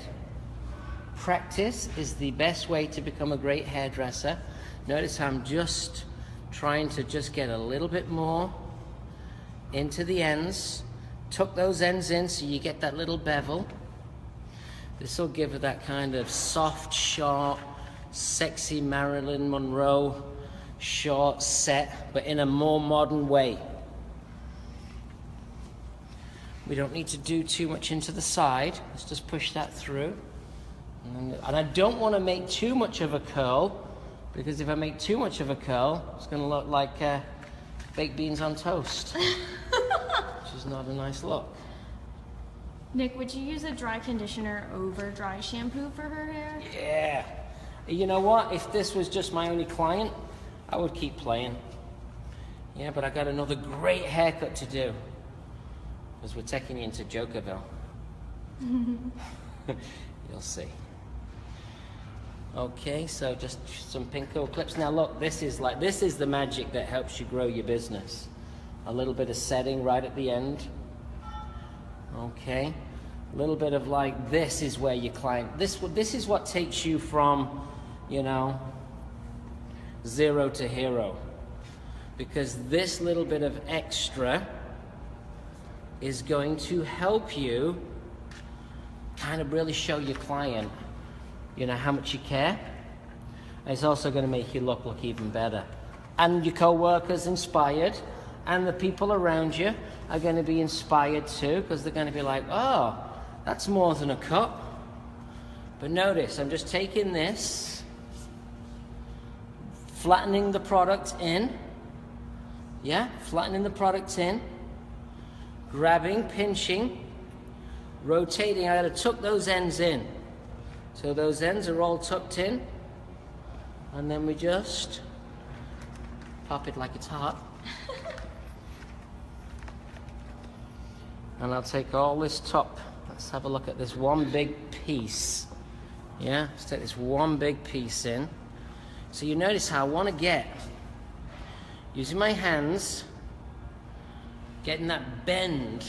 Speaker 2: Practice is the best way to become a great hairdresser. Notice how I'm just trying to just get a little bit more into the ends, tuck those ends in so you get that little bevel. This will give it that kind of soft, short, sexy Marilyn Monroe short set, but in a more modern way. We don't need to do too much into the side. Let's just push that through. And I don't want to make too much of a curl, because if I make too much of a curl, it's going to look like baked beans on toast, which is not a nice look.
Speaker 1: Nick, would you use a dry conditioner over dry shampoo for her hair?
Speaker 2: Yeah. You know what? If this was just my only client, I would keep playing. Yeah, but I got another great haircut to do, because we're taking you into Jokerville. You'll see. Okay, so just some pinko clips. Now look, this is the magic that helps you grow your business. A little bit of setting right at the end. Okay, a little bit of like, this is where your client, this is what takes you from, you know, 0 to hero. Because this little bit of extra is going to help you kind of really show your client, you know, how much you care. And it's also going to make you look even better. And your co-workers inspired, and the people around you are going to be inspired too, because they're going to be like, oh, that's more than a cup. But notice, I'm just taking this, flattening the product in, yeah, flattening the product in, grabbing, pinching, rotating. I got to tuck those ends in. So those ends are all tucked in, and then we just pop it like it's hot. And I'll take all this top. Let's have a look at this one big piece. Yeah, let's take this one big piece in. So you notice how I want to get, using my hands, getting that bend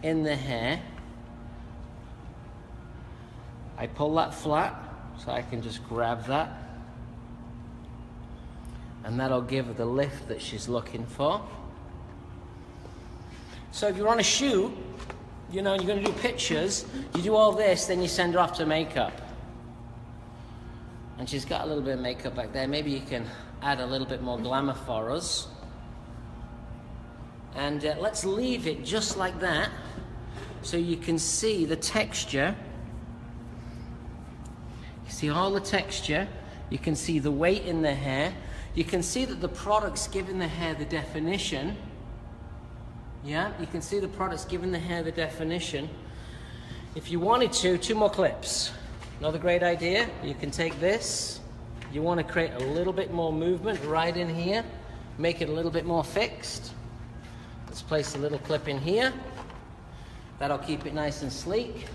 Speaker 2: in the hair. I pull that flat, so I can just grab that. And that'll give her the lift that she's looking for. So if you're on a shoot, you know, and you're going to do pictures, you do all this, then you send her off to makeup. And she's got a little bit of makeup back there. Maybe you can add a little bit more glamour for us. And let's leave it just like that, so you can see the texture. You see all the texture. You can see the weight in the hair. You can see that the product's giving the hair the definition. Yeah, you can see the product's giving the hair the definition. If you wanted to, 2 more clips. Another great idea, you can take this. You want to create a little bit more movement right in here. Make it a little bit more fixed. Let's place a little clip in here. That'll keep it nice and sleek.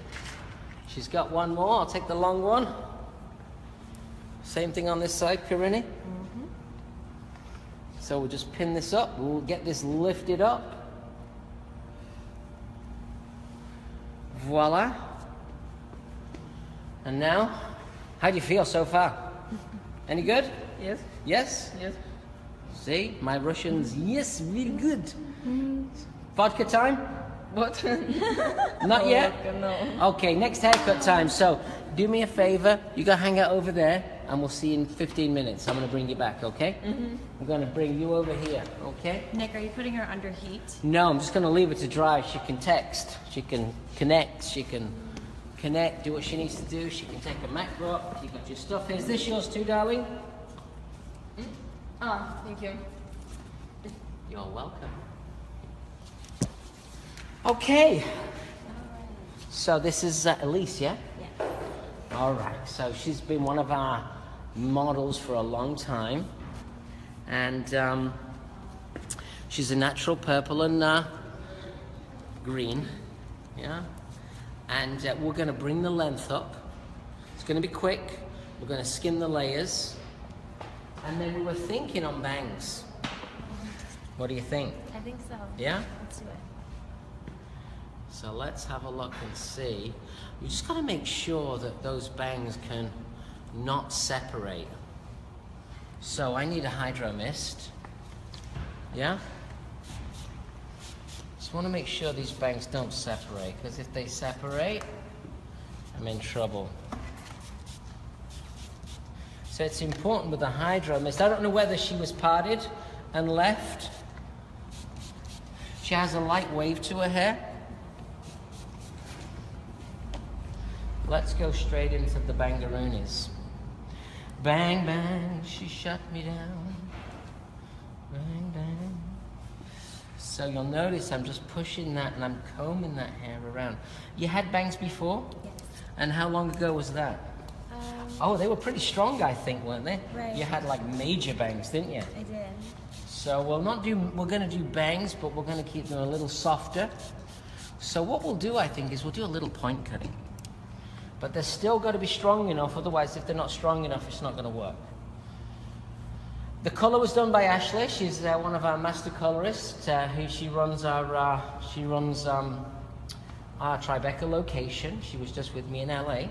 Speaker 2: She's got one more. I'll take the long one. Same thing on this side, Karini. So we'll just pin this up. We'll get this lifted up. Voila. And now, how do you feel so far? Any good?
Speaker 3: Yes.
Speaker 2: Yes?
Speaker 3: Yes.
Speaker 2: See, my Russian's, yes, very good. Vodka time?
Speaker 3: What?
Speaker 2: Not yet?
Speaker 3: No.
Speaker 2: Okay, next haircut time. So, do me a favor. You go hang out over there, and we'll see you in 15 minutes. I'm going to bring you back, okay? I'm going to bring you over here, okay?
Speaker 1: Nick, are you putting her under heat?
Speaker 2: No, I'm just going to leave it to dry. She can text. She can connect. She can connect, do what she needs to do. She can take a MacBook. You got your stuff. Is this yours too, darling?
Speaker 3: Ah, thank you.
Speaker 2: You're welcome. Okay. So this is Elise, yeah?
Speaker 1: Yeah.
Speaker 2: All right. So she's been one of our models for a long time. And she's a natural purple and green. Yeah. And we're going to bring the length up. It's going to be quick. We're going to skim the layers. And then we were thinking on bangs. What do you think?
Speaker 1: I think so.
Speaker 2: Yeah?
Speaker 1: Let's do it.
Speaker 2: So let's have a look and see. You just got to make sure that those bangs can not separate. So I need a hydro mist. Yeah? Just want to make sure these bangs don't separate, because if they separate, I'm in trouble. So it's important with the hydro mist. I don't know whether she was parted and left. She has a light wave to her hair. Let's go straight into the bangaroonies. Bang, bang, she shut me down. Bang, bang. So you'll notice I'm just pushing that and I'm combing that hair around. You had bangs before?
Speaker 1: Yes.
Speaker 2: And how long ago was that? Oh, they were pretty strong, I think, weren't they?
Speaker 1: Right.
Speaker 2: You had like major bangs, didn't you?
Speaker 1: I did.
Speaker 2: So we're going to do bangs, but we're going to keep them a little softer. So what we'll do, I think, is we'll do a little point cutting. But they're still got to be strong enough, otherwise if they're not strong enough, it's not going to work. The color was done by Ashley. She's one of our master colorists. She runs our Tribeca location. She was just with me in LA.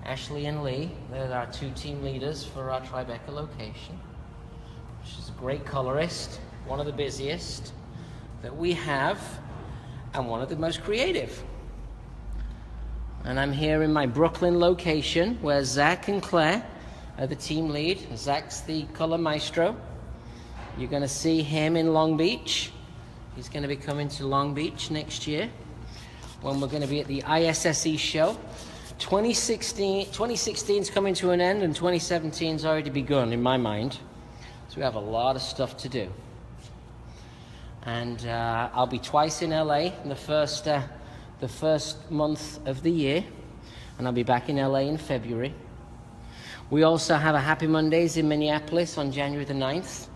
Speaker 2: Ashley and Lee, they're our two team leaders for our Tribeca location. She's a great colorist, one of the busiest that we have, and one of the most creative. And I'm here in my Brooklyn location where Zach and Claire are the team lead. Zach's the color maestro. You're going to see him in Long Beach. He's going to be coming to Long Beach next year when we're going to be at the ISSE show. 2016's coming to an end and 2017's already begun in my mind. So we have a lot of stuff to do. And I'll be twice in LA in the first month of the year, and I'll be back in LA in February. We also have a Happy Mondays in Minneapolis on January the 9th.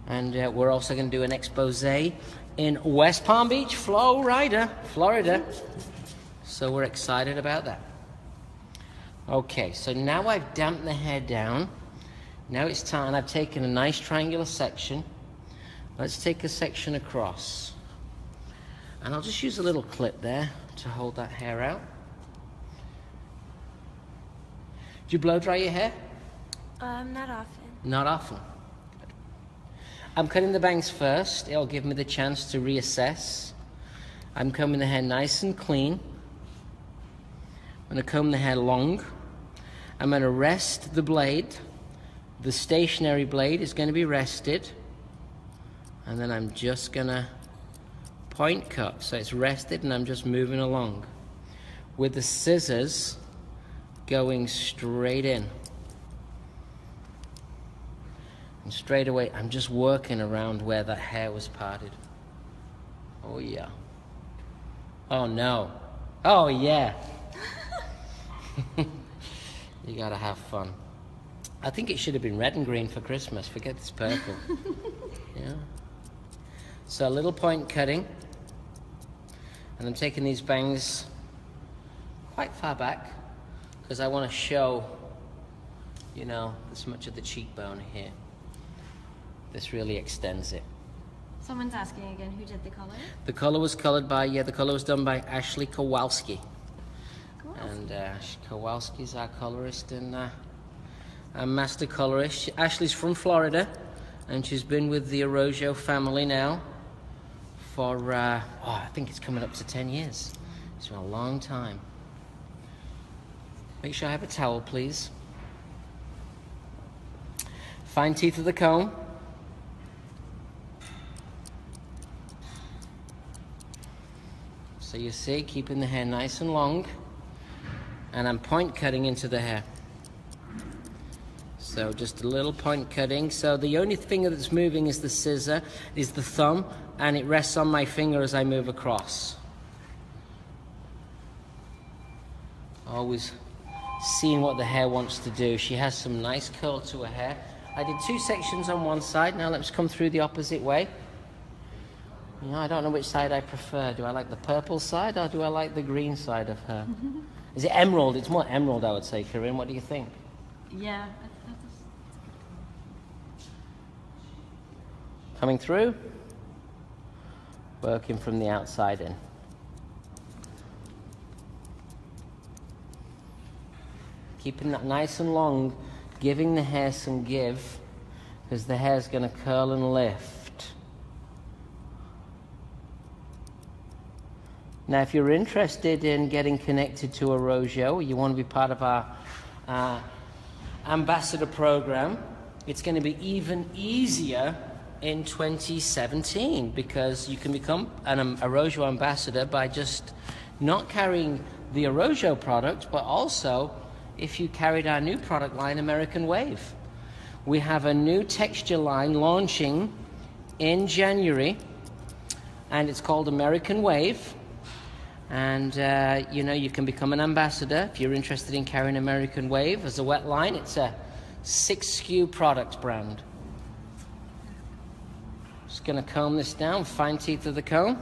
Speaker 2: And we're also going to do an expose in West Palm Beach, Florida. So we're excited about that. Okay, so now I've damped the hair down. Now it's time. I've taken a nice triangular section. Let's take a section across. And I'll just use a little clip there to hold that hair out. Do you blow dry your hair?
Speaker 1: Not often.
Speaker 2: Not often. Good. I'm cutting the bangs first. It'll give me the chance to reassess. I'm combing the hair nice and clean. I'm going to comb the hair long. I'm going to rest the blade. The stationary blade is going to be rested. And then I'm just going to point cut. So it's rested and I'm just moving along. With the scissors going straight in. And straight away, I'm just working around where that hair was parted. Oh, yeah. Oh, no. Oh, yeah. You gotta have fun. I think it should have been red and green for Christmas. Forget this purple. Yeah. So a little point cutting. And I'm taking these bangs quite far back because I want to show, you know, this much of the cheekbone here. This really extends it.
Speaker 1: Someone's asking again, who did the color?
Speaker 2: The color was colored by, the color was done by Ashley Kowalski.
Speaker 1: Cool.
Speaker 2: And Kowalski's our colorist and our master colorist. Ashley's from Florida, and she's been with the Arrojo family now for, I think it's coming up to 10 years. It's been a long time. Make sure I have a towel, please. Fine teeth of the comb. So you see, keeping the hair nice and long, and I'm point cutting into the hair. So just a little point cutting. So the only finger that's moving is the scissor, is the thumb, and it rests on my finger as I move across. Always seeing what the hair wants to do. She has some nice curl to her hair. I did 2 sections on one side. Now let's come through the opposite way. You know, I don't know which side I prefer. Do I like the purple side or do I like the green side of her? Is it emerald? It's more emerald, I would say, Corinne. What do you think?
Speaker 1: Yeah.
Speaker 2: Coming through, working from the outside in. Keeping that nice and long, giving the hair some give, because the hair's going to curl and lift. Now, if you're interested in getting connected to Arrojo, you want to be part of our ambassador program, it's going to be even easier in 2017, because you can become an Arrojo ambassador by just not carrying the Arrojo product, but also if you carried our new product line, American Wave. We have a new texture line launching in January, and it's called American Wave. And you know, you can become an ambassador if you're interested in carrying American Wave as a wet line. It's a 6 SKU product brand. Just going to comb this down, fine teeth of the comb.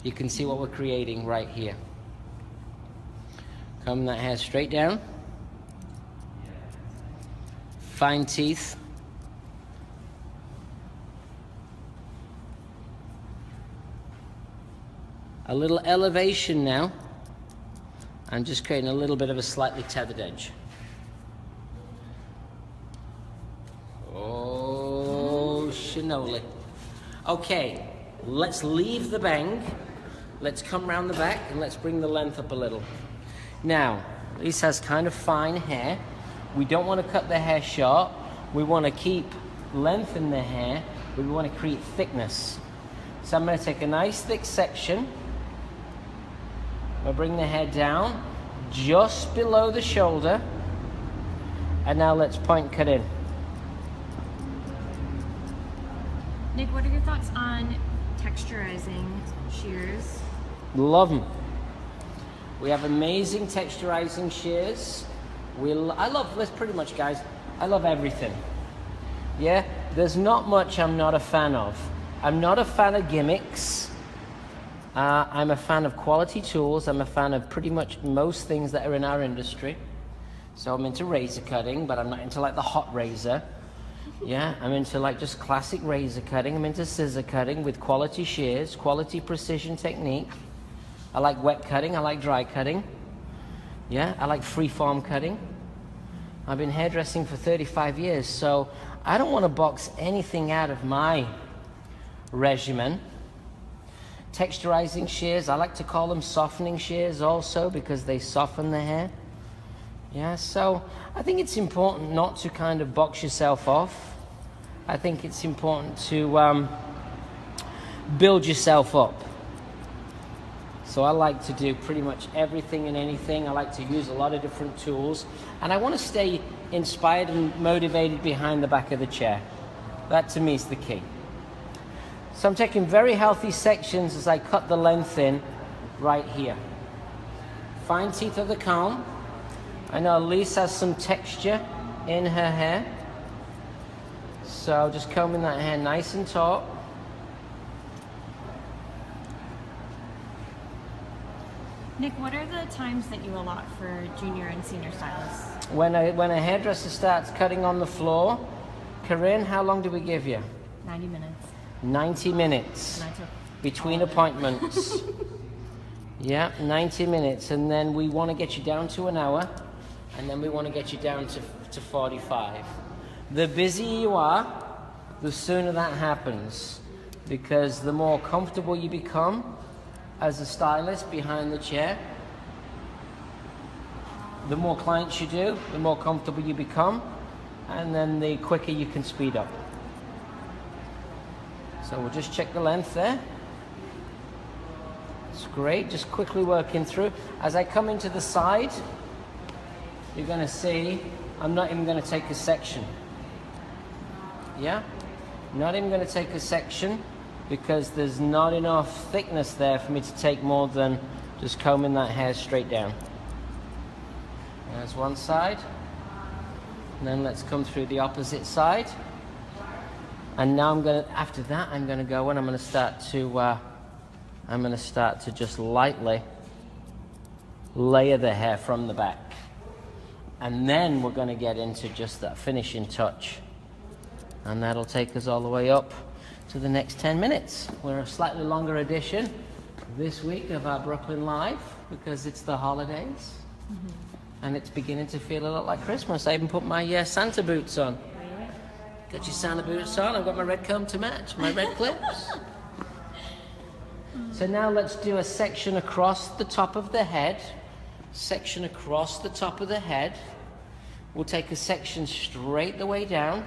Speaker 2: You can see what we're creating right here. Comb that hair straight down. Fine teeth. A little elevation now. I'm just creating a little bit of a slightly tethered edge. Oh, Shinoli. Okay, let's leave the bang. Let's come round the back and let's bring the length up a little. Now, Lisa has kind of fine hair. We don't want to cut the hair short. We want to keep length in the hair, but we want to create thickness. So I'm going to take a nice thick section. We'll bring the hair down just below the shoulder. And now let's point cut in.
Speaker 1: Nick, what are your thoughts on texturizing shears?
Speaker 2: Love them. We have amazing texturizing shears. Let's pretty much, guys, I love everything. Yeah, there's not much I'm not a fan of. I'm not a fan of gimmicks. I'm a fan of quality tools. I'm a fan of pretty much most things that are in our industry. So I'm into razor cutting, but I'm not into like the hot razor. Yeah, I'm into like just classic razor cutting. I'm into scissor cutting with quality shears, quality precision technique. I like wet cutting. I like dry cutting. Yeah, I like freeform cutting. I've been hairdressing for 35 years, so I don't want to box anything out of my regimen. Texturizing shears, I like to call them softening shears also, because they soften the hair. Yeah, so I think it's important not to kind of box yourself off. I think it's important to build yourself up. So I like to do pretty much everything and anything. I like to use a lot of different tools. And I want to stay inspired and motivated behind the back of the chair. That to me is the key. So I'm taking very healthy sections as I cut the length in right here. Fine teeth of the comb. I know Elise has some texture in her hair. So just combing that hair nice and taut.
Speaker 1: Nick, what are the times that you allot for junior and senior stylists?
Speaker 2: When a hairdresser starts cutting on the floor, Corinne, how long do we give you?
Speaker 1: 90 minutes.
Speaker 2: 90 minutes between appointments. Yeah, 90 minutes, and then we want to get you down to an hour, and then we want to get you down to 45. The busier you are, the sooner that happens, because the more comfortable you become as a stylist behind the chair, the more clients you do, the more comfortable you become, and then the quicker you can speed up. So we'll just check the length there. It's great, just quickly working through. As I come into the side, you're going to see I'm not even going to take a section. Yeah? Not even going to take a section because there's not enough thickness there for me to take more than just combing that hair straight down. There's one side. And then let's come through the opposite side. And now after that, I'm going to go and I'm going to start to just lightly layer the hair from the back. And then we're going to get into just that finishing touch. And that'll take us all the way up to the next 10 minutes. We're a slightly longer edition this week of our Brooklyn Live because it's the holidays. Mm-hmm. And it's beginning to feel a lot like Christmas. I even put my Santa boots on. Got your Santa boots on. I've got my red comb to match, my red clips. So now let's do a section across the top of the head. Section across the top of the head. We'll take a section straight the way down.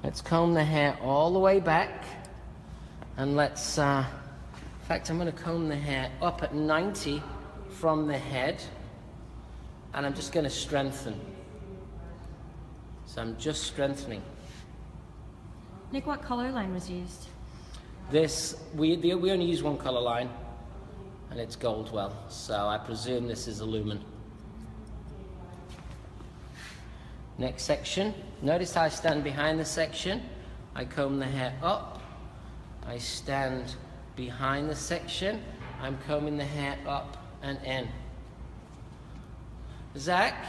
Speaker 2: Let's comb the hair all the way back. And let's, in fact, I'm going to comb the hair up at 90 from the head. And I'm just going to strengthen. So I'm just strengthening.
Speaker 1: Nick, what color line was used?
Speaker 2: We only use one color line, and it's Goldwell. So I presume this is Illumin. Next section. Notice how I stand behind the section. I comb the hair up. I stand behind the section. I'm combing the hair up and in. Zach,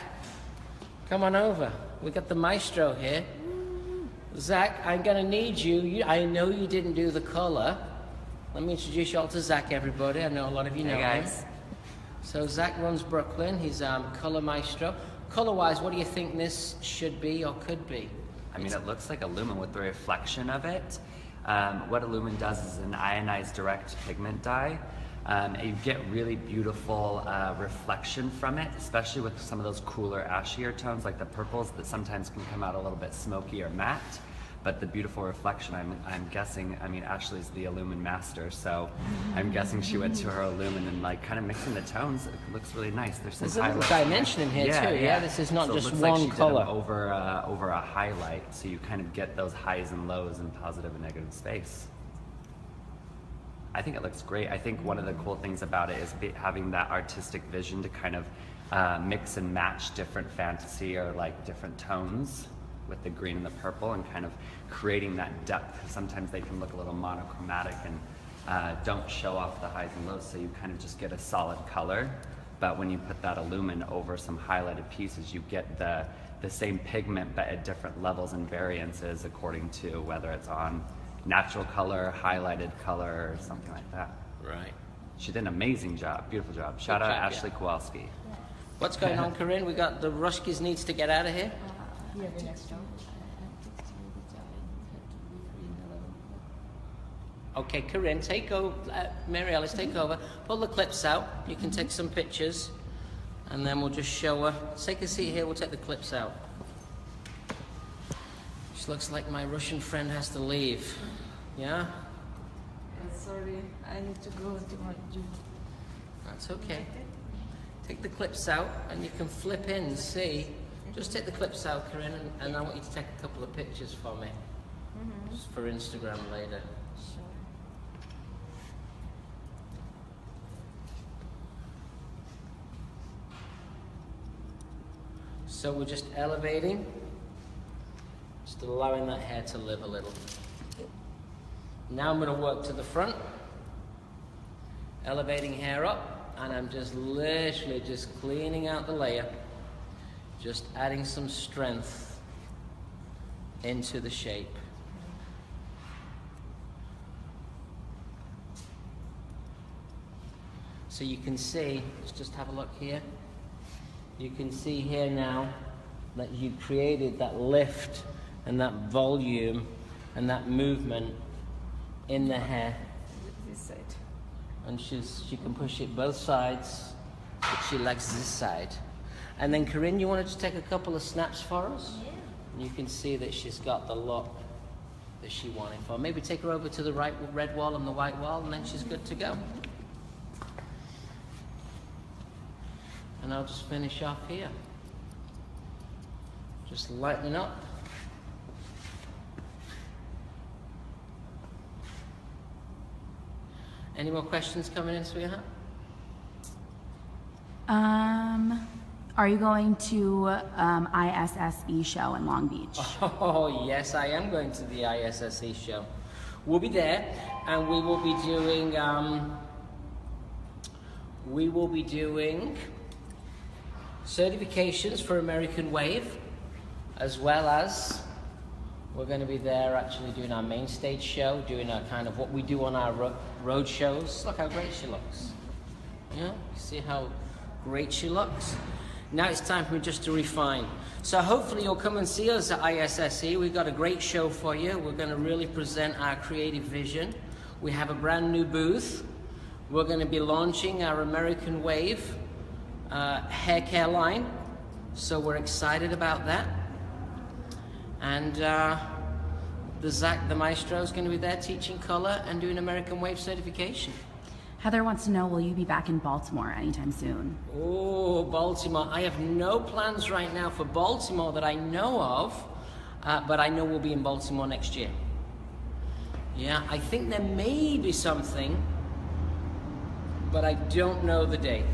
Speaker 2: come on over. We got the maestro here. Zach, I'm gonna need you. I know you didn't do the color. Let me introduce you all to Zach, everybody. I know a lot of you know him. So Zach runs Brooklyn. He's color maestro. Color-wise, what do you think this should be or could be?
Speaker 3: I mean, it looks like Illumin with the reflection of it. What Illumin does is an ionized direct pigment dye. You get really beautiful reflection from it, especially with some of those cooler, ashier tones like the purples that sometimes can come out a little bit smoky or matte. But the beautiful reflection, I'm guessing, I mean, Ashley's the Illumin master, so I'm guessing she went to her Illumin and like kind of mixing the tones. It looks really nice. There's
Speaker 2: a little dimension in here too. Yeah, this is not just one color.
Speaker 3: Over a highlight, so you kind of get those highs and lows in positive and negative space. I think it looks great. I think one of the cool things about it is having that artistic vision to kind of mix and match different fantasy or like different tones with the green and the purple and kind of creating that depth. Sometimes they can look a little monochromatic and don't show off the highs and lows, so you kind of just get a solid color. But when you put that Illumin over some highlighted pieces, you get the same pigment but at different levels and variances according to whether it's on natural color, highlighted color, or something like that.
Speaker 2: Right.
Speaker 3: She did an amazing job, beautiful job. Shout out Ashley Kowalski.
Speaker 2: What's going on, Corinne? We got the Rushkis needs to get out of here.
Speaker 1: You have your next job.
Speaker 2: Okay, Corinne, take over. Mary Alice, take over. Pull the clips out. You can take some pictures, and then we'll just show her. Take a seat here. We'll take the clips out. She looks like my Russian friend has to leave. Yeah?
Speaker 4: Sorry, I need to go to my gym.
Speaker 2: That's okay. Take the clips out, and you can flip in and see. Just take the clips out, Corinne, and I want you to take a couple of pictures for me. Just for Instagram later.
Speaker 1: Sure.
Speaker 2: So we're just elevating, just allowing that hair to live a little. Now I'm going to work to the front, elevating hair up, and I'm just literally just cleaning out the layer, just adding some strength into the shape. So you can see, let's just have a look here. You can see here now that you created that lift and that volume and that movement in the hair.
Speaker 4: This side.
Speaker 2: And she can push it both sides, but she likes this side. And then Corinne, you want to just take a couple of snaps for us?
Speaker 1: Yeah.
Speaker 2: And you can see that she's got the look that she wanted for. Maybe take her over to the right red wall and the white wall, and then she's good to go. And I'll just finish off here. Just lightening up. Any more questions coming in, sweetheart?
Speaker 5: Are you going to ISSE show in Long Beach?
Speaker 2: Oh, yes, I am going to the ISSE show. We'll be there, and we will be doing certifications for American Wave, as well as we're going to be there actually doing our main stage show, doing a kind of what we do on our road shows. Look how great she looks. Yeah, see how great she looks? Now it's time for me just to refine. So hopefully you'll come and see us at ISSE. We've got a great show for you. We're going to really present our creative vision. We have a brand new booth. We're going to be launching our American Wave hair care line. So we're excited about that. And Zach the Maestro is going to be there teaching color and doing American Wave certification.
Speaker 5: Heather wants to know, will you be back in Baltimore anytime soon?
Speaker 2: Oh, Baltimore. I have no plans right now for Baltimore that I know of, but I know we'll be in Baltimore next year. Yeah, I think there may be something, but I don't know the date.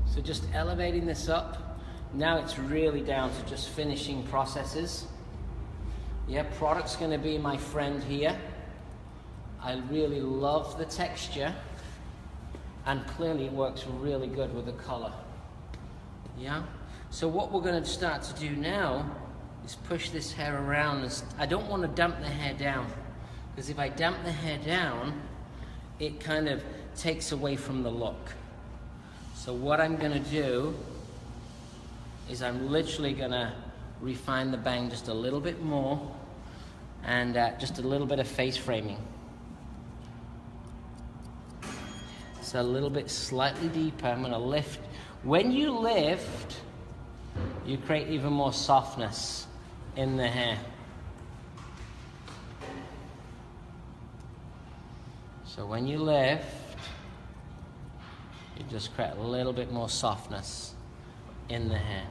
Speaker 2: So just elevating this up. Now it's really down to just finishing processes. Yeah, product's going to be my friend here. I really love the texture, and clearly it works really good with the color. Yeah, so what we're going to start to do now is push this hair around. I don't want to damp the hair down, because if I damp the hair down, it kind of takes away from the look. So what I'm going to do is I'm literally going to refine the bang just a little bit more, and just a little bit of face framing. So a little bit slightly deeper. I'm going to lift. When you lift, you create even more softness in the hair. So when you lift, you just create a little bit more softness in the hair.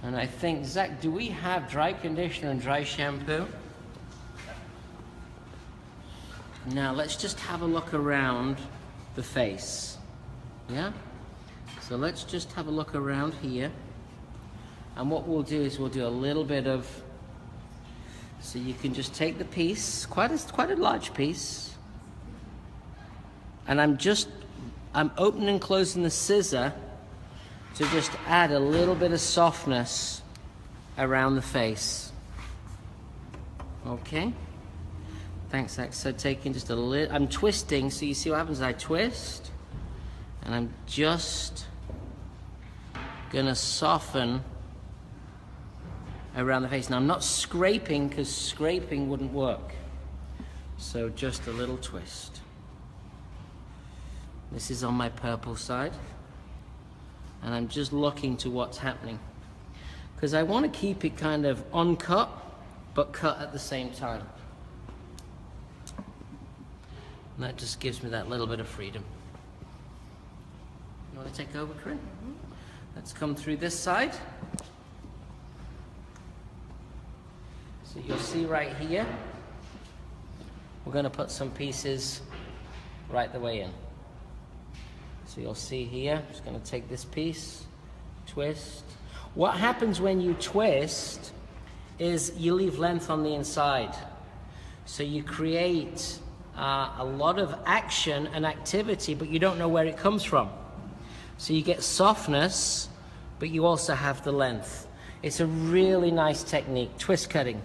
Speaker 2: And I think, Zach, do we have dry conditioner and dry shampoo? Now let's just have a look around the face. Yeah? So let's just have a look around here. And what we'll do is we'll do a little bit of, so you can just take the piece, quite a large piece, and I'm opening and closing the scissor to just add a little bit of softness around the face. Okay? Thanks, Zach. So taking just a little, I'm twisting, so you see what happens? I twist, and I'm just gonna soften around the face. Now I'm not scraping, because scraping wouldn't work. So just a little twist. This is on my purple side. And I'm just looking to what's happening, because I want to keep it kind of uncut, but cut at the same time. And that just gives me that little bit of freedom. You want to take over, Corinne? Mm-hmm. Let's come through this side. So you'll see right here, we're going to put some pieces right the way in. So you'll see here, I'm just going to take this piece, twist. What happens when you twist is you leave length on the inside. So you create a lot of action and activity, but you don't know where it comes from. So you get softness, but you also have the length. It's a really nice technique, twist cutting.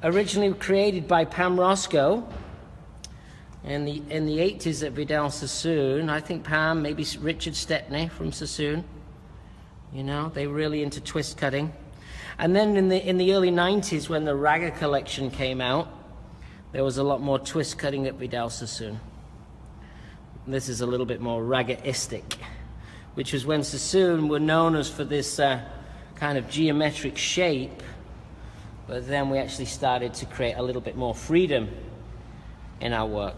Speaker 2: Originally created by Pam Roscoe in the 80s at Vidal Sassoon. I think Pam, maybe Richard Stepney from Sassoon. You know, they were really into twist cutting. And then in the early 90s, when the Raga collection came out, there was a lot more twist cutting at Vidal Sassoon. This is a little bit more Ragaistic, which was when Sassoon were known as for this kind of geometric shape, but then we actually started to create a little bit more freedom in our work.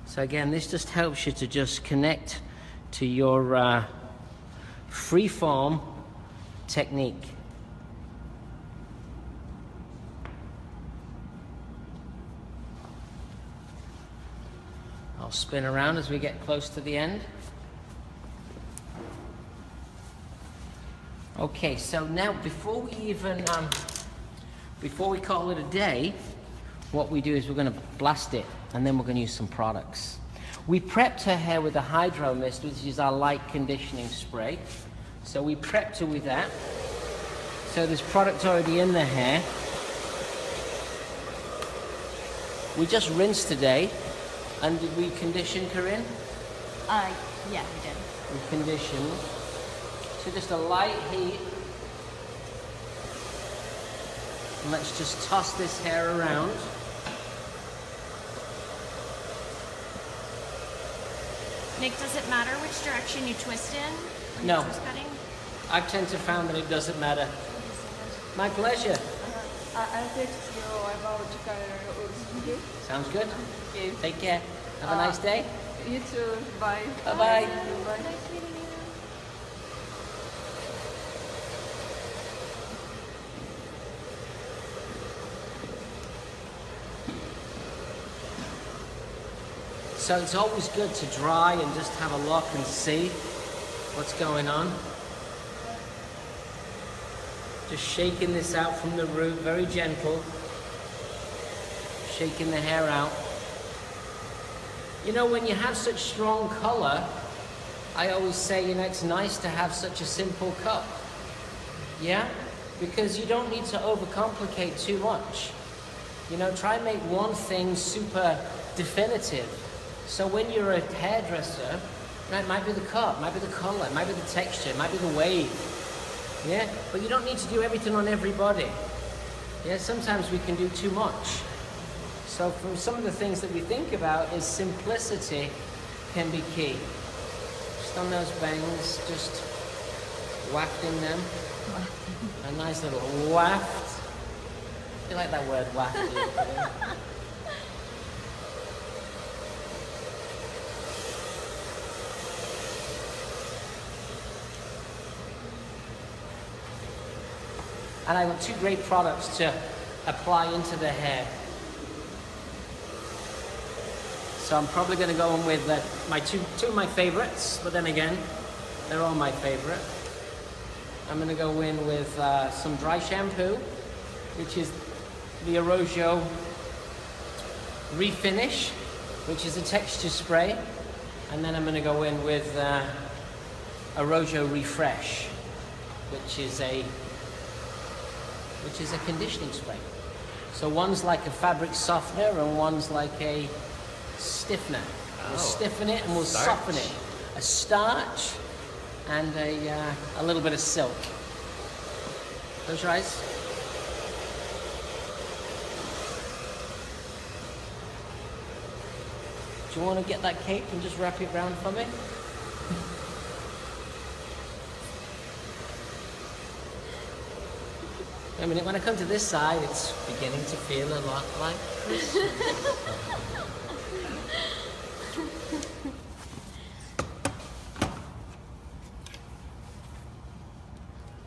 Speaker 2: So again, this just helps you to just connect to your free-form technique. I'll spin around as we get close to the end. Okay, so now before we call it a day, what we do is we're going to blast it, and then we're going to use some products. We prepped her hair with a hydro mist, which is our light conditioning spray. So we prepped her with that. So there's product already in the hair. We just rinsed today. And did we condition, Corinne?
Speaker 1: Yeah, we did.
Speaker 2: We conditioned. So just a light heat. And let's just toss this hair around.
Speaker 1: Nick, does it matter which direction you twist in when
Speaker 2: No.
Speaker 1: you twist cutting?
Speaker 2: I tend to find that it doesn't matter. My pleasure.
Speaker 4: I'll text you about color. Okay?
Speaker 2: Sounds good.
Speaker 4: Okay.
Speaker 2: Take care. Have a nice day.
Speaker 4: You too. Bye.
Speaker 2: Bye-bye.
Speaker 4: Bye.
Speaker 1: Nice meeting you.
Speaker 2: So it's always good to dry and just have a look and see what's going on. Just shaking this out from the root, very gentle. Shaking the hair out. You know, when you have such strong color, I always say, you know, it's nice to have such a simple cut. Yeah? Because you don't need to overcomplicate too much. You know, try and make one thing super definitive. So when you're a hairdresser, it might be the cut, might be the color, might be the texture, might be the wave. Yeah? But you don't need to do everything on everybody. Yeah? Sometimes we can do too much. So from some of the things that we think about is simplicity can be key. Just on those bangs, just wafting them. A nice little waft. You like that word, waft? And I want two great products to apply into the hair. So I'm probably going to go in with my two of my favorites, but then again, they're all my favorite. I'm going to go in with some dry shampoo, which is the Arrojo Refinish, which is a texture spray. And then I'm going to go in with Arrojo Refresh, which is a conditioning spray. So one's like a fabric softener and one's like a stiffener. We'll stiffen it and we'll soften it. A starch and a little bit of silk. Close your eyes. Do you want to get that cape and just wrap it around for me? I mean, when I come to this side, it's beginning to feel a lot like Christmas.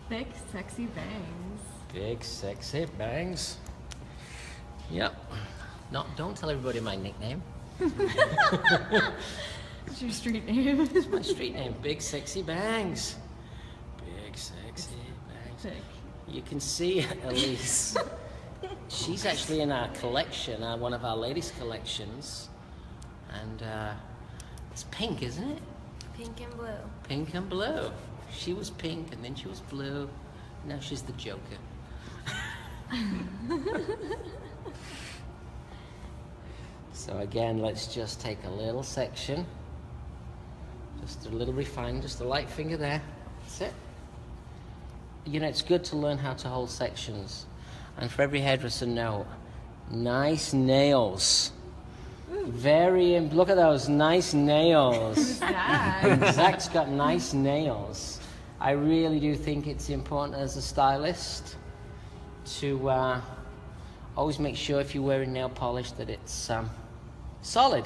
Speaker 1: Big, sexy bangs.
Speaker 2: Big, sexy bangs. Yep. No, don't tell everybody my nickname.
Speaker 1: What's your street name?
Speaker 2: It's my street name, Big Sexy Bangs. Big Sexy Bangs.
Speaker 1: Sick.
Speaker 2: You can see Elise. She's actually in our collection, one of our ladies' collections. And it's pink, isn't it?
Speaker 1: Pink and blue.
Speaker 2: Pink and blue. She was pink and then she was blue. Now she's the Joker. So again, let's just take a little section. Just a little refine, just a light finger there. That's it. You know, it's good to learn how to hold sections. And for every hairdresser, know, nice nails. Look at those nice nails. Zach's got nice nails. I really do think it's important as a stylist to always make sure if you're wearing nail polish that it's solid.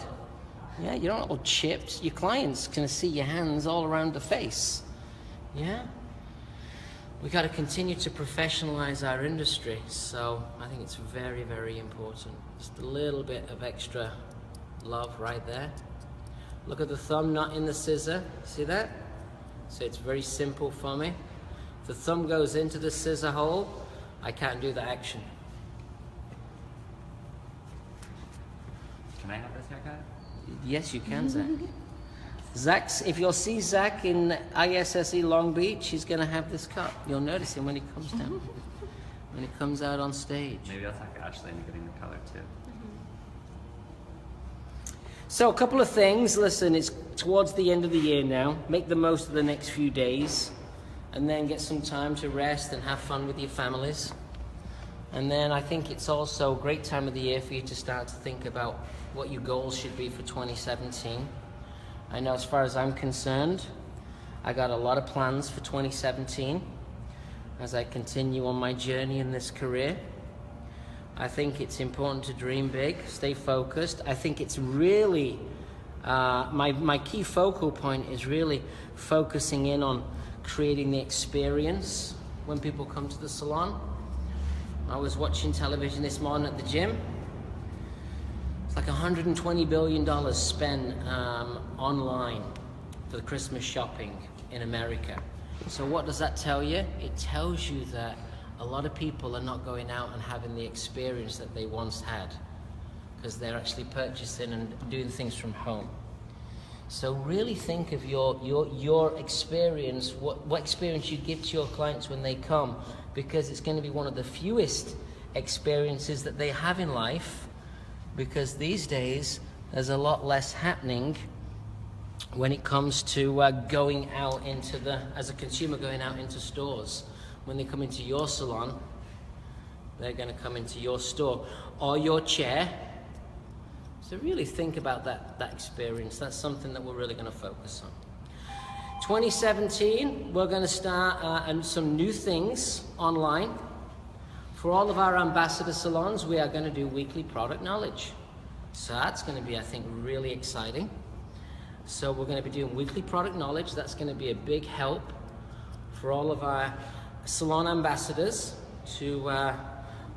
Speaker 2: Yeah, you don't want all chips. Your clients can see your hands all around the face. Yeah? We got to continue to professionalize our industry, so I think it's very, very important. Just a little bit of extra love right there. Look at the thumb, not in the scissor. See that? So it's very simple for me. If the thumb goes into the scissor hole, I can't do the action.
Speaker 3: Can I have this haircut?
Speaker 2: Yes, you can, Zach. Zach's, if you'll see Zach in ISSE Long Beach, he's going to have this cut. You'll notice him when he comes down, when he comes out on stage.
Speaker 3: Maybe I'll talk Ashley into getting the color too.
Speaker 2: So a couple of things. Listen, it's towards the end of the year now. Make the most of the next few days, and then get some time to rest and have fun with your families. And then I think it's also a great time of the year for you to start to think about what your goals should be for 2017. I know as far as I'm concerned, I got a lot of plans for 2017 as I continue on my journey in this career. I think it's important to dream big, stay focused. I think it's really, my key focal point is really focusing in on creating the experience when people come to the salon. I was watching television this morning at the gym. It's like $120 billion spent online for the Christmas shopping in America. So what does that tell you? It tells you that a lot of people are not going out and having the experience that they once had because they're actually purchasing and doing things from home. So really think of your experience, what experience you give to your clients when they come, because it's going to be one of the fewest experiences that they have in life, because these days there's a lot less happening when it comes to going out into as a consumer, going out into stores. When they come into your salon, they're going to come into your store or your chair. So really think about that experience. That's something that we're really going to focus on. 2017, we're going to start some new things online. For all of our ambassador salons, we are going to do weekly product knowledge. So that's going to be, I think, really exciting. So we're going to be doing weekly product knowledge. That's going to be a big help for all of our salon ambassadors to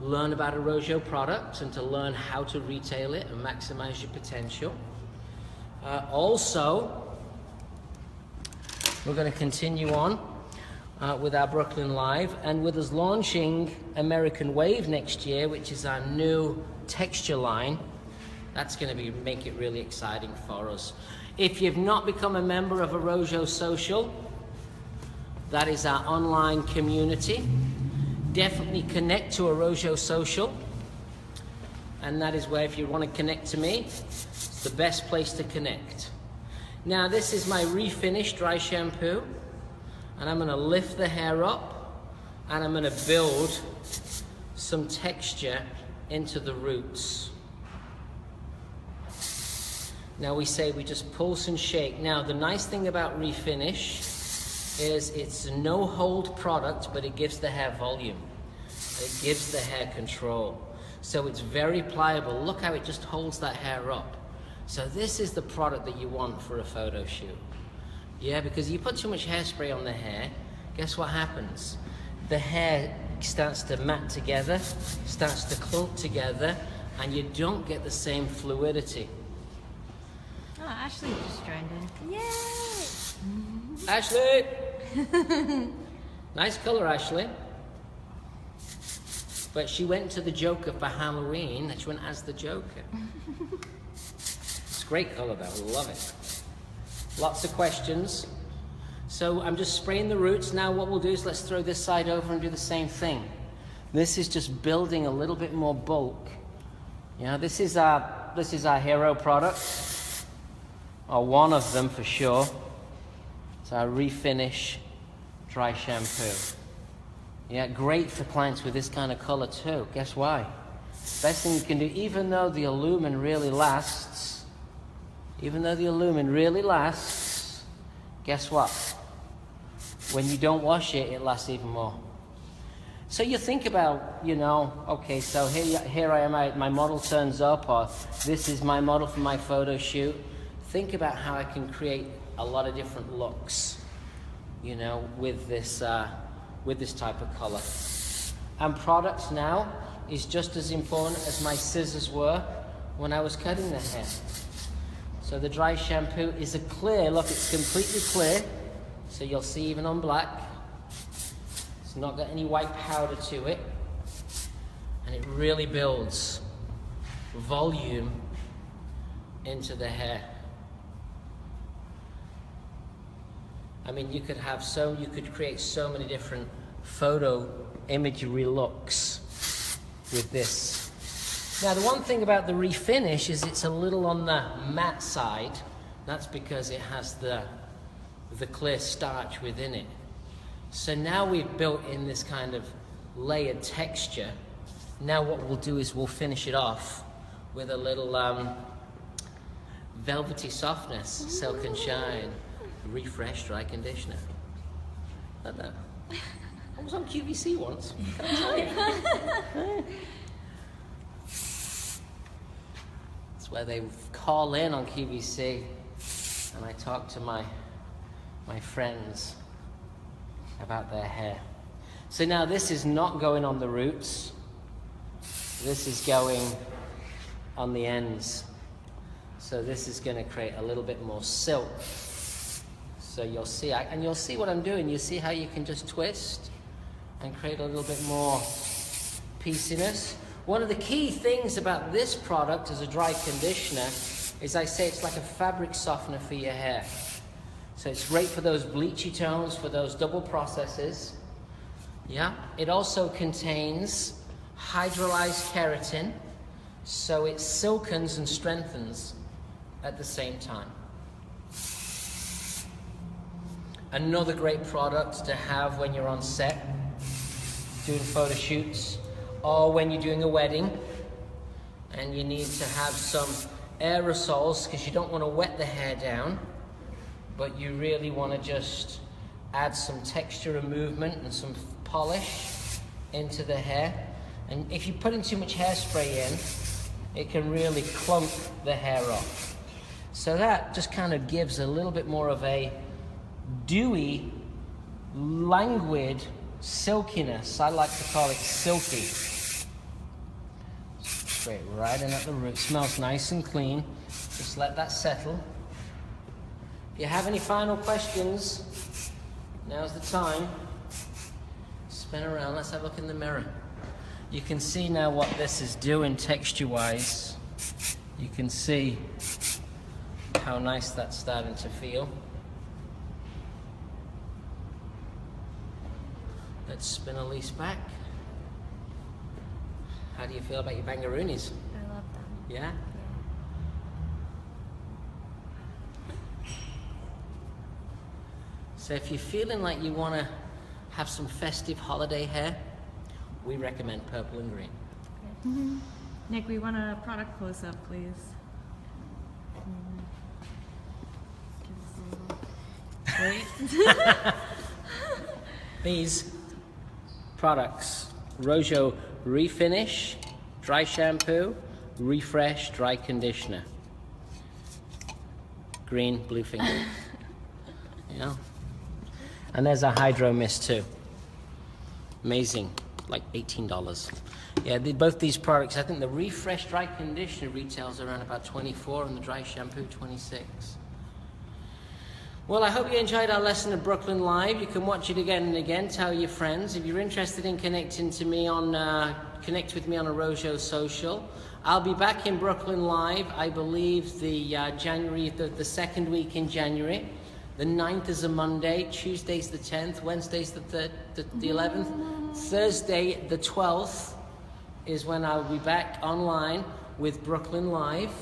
Speaker 2: learn about Arrojo products and to learn how to retail it and maximize your potential. Also, we're going to continue on with our Brooklyn Live, and with us launching American Wave next year, which is our new texture line. That's going to make it really exciting for us. If you've not become a member of Arrojo Social, that is our online community. Definitely connect to Arrojo Social, and that is where, if you want to connect to me, it's the best place to connect. Now, this is my Refinish dry shampoo, and I'm going to lift the hair up, and I'm going to build some texture into the roots. Now we say we just pulse and shake. Now the nice thing about Refinish is it's a no hold product, but it gives the hair volume. It gives the hair control. So it's very pliable. Look how it just holds that hair up. So this is the product that you want for a photo shoot. Yeah, because you put too much hairspray on the hair, guess what happens? The hair starts to mat together, starts to clump together, and you don't get the same fluidity.
Speaker 1: Oh, Ashley just joined in. Yay!
Speaker 2: Ashley! Nice color, Ashley. But she went to the Joker for Halloween, and she went as the Joker. It's a great color though, I love it. Lots of questions. So I'm just spraying the roots. Now what we'll do is let's throw this side over and do the same thing. This is just building a little bit more bulk. You know, this is our hero product. Or one of them for sure. It's our Refinish dry shampoo. Yeah, great for clients with this kind of color too. Guess why? Best thing you can do, even though the aluminum really lasts, guess what? When you don't wash it, it lasts even more. So you think about, you know, okay, so here I am, my model turns up, or this is my model for my photo shoot. Think about how I can create a lot of different looks, you know, with this type of color. And products now is just as important as my scissors were when I was cutting the hair. So the dry shampoo is a clear, look, it's completely clear. So you'll see even on black, it's not got any white powder to it. And it really builds volume into the hair. I mean, you could create so many different photo imagery looks with this. Now, the one thing about the refinish is it's a little on the matte side. That's because it has the clear starch within it. So now we've built in this kind of layered texture. Now what we'll do is we'll finish it off with a little velvety softness, silk and shine, refresh dry conditioner. Like that. I was on QVC once. Can I tell you? It's where they call in on QVC, and I talk to my friends about their hair. So now this is not going on the roots. This is going on the ends. So this is going to create a little bit more silk. So you'll see, and you'll see what I'm doing. You see how you can just twist and create a little bit more pieciness. One of the key things about this product as a dry conditioner is I say it's like a fabric softener for your hair. So it's great for those bleachy tones, for those double processes. Yeah. It also contains hydrolyzed keratin, so it silkens and strengthens at the same time. Another great product to have when you're on set, doing photo shoots, or when you're doing a wedding and you need to have some aerosols because you don't want to wet the hair down, but you really want to just add some texture and movement and some polish into the hair. And if you put in too much hairspray in, it can really clump the hair off. So that just kind of gives a little bit more of a dewy, languid silkiness. I like to call it silky. Straight right in at the root. Smells nice and clean. Just let that settle. If you have any final questions, now's the time. Spin around. Let's have a look in the mirror. You can see now what this is doing texture-wise. You can see how nice that's starting to feel. Let's spin Elise back. How do you feel about your bangaroonies?
Speaker 1: I love them.
Speaker 2: Yeah? So if you're feeling like you want to have some festive holiday hair, we recommend purple and green.
Speaker 4: Mm-hmm. Nick, we want a product close-up, please. Give us a little. Wait.
Speaker 2: These products, Arrojo Refinish, Dry Shampoo, Refresh, Dry Conditioner. Green, blue finger. Yeah. And there's a Hydro Mist too. Amazing, like $18. Yeah, both these products, I think the Refresh Dry Conditioner retails around about $24 and the Dry Shampoo $26. Well, I hope you enjoyed our lesson at Brooklyn Live. You can watch it again and again. Tell your friends. If you're interested in connecting to me connect with me on Arrojo Social. I'll be back in Brooklyn Live, I believe, the second week in January. The 9th is a Monday, Tuesday's the 10th, Wednesday's the 11th, Thursday the 12th is when I'll be back online with Brooklyn Live.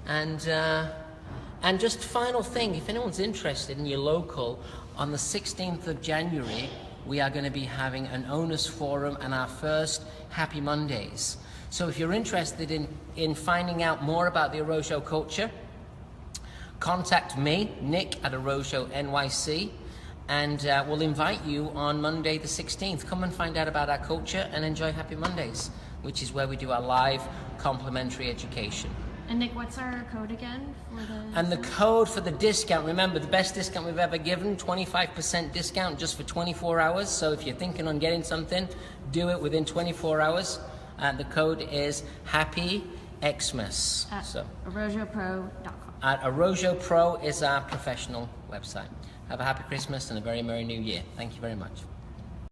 Speaker 2: And just final thing, if anyone's interested in your local, on the 16th of January, we are going to be having an owners forum and our first Happy Mondays. So if you're interested in finding out more about the Arrojo culture, contact me, Nick at Arrojo NYC, And we'll invite you on Monday the 16th. Come and find out about our culture and enjoy Happy Mondays, which is where we do our live complimentary education.
Speaker 1: And Nick, what's our code again for the?
Speaker 2: And the code for the discount, remember, the best discount we've ever given, 25% discount just for 24 hours. So if you're thinking on getting something, do it within 24 hours. And the code is Happy Xmas.
Speaker 1: At
Speaker 2: So
Speaker 1: ArrojoPro.com.
Speaker 2: at Arrojo Pro is our professional website. Have a happy Christmas and a very Merry New Year. Thank you very much.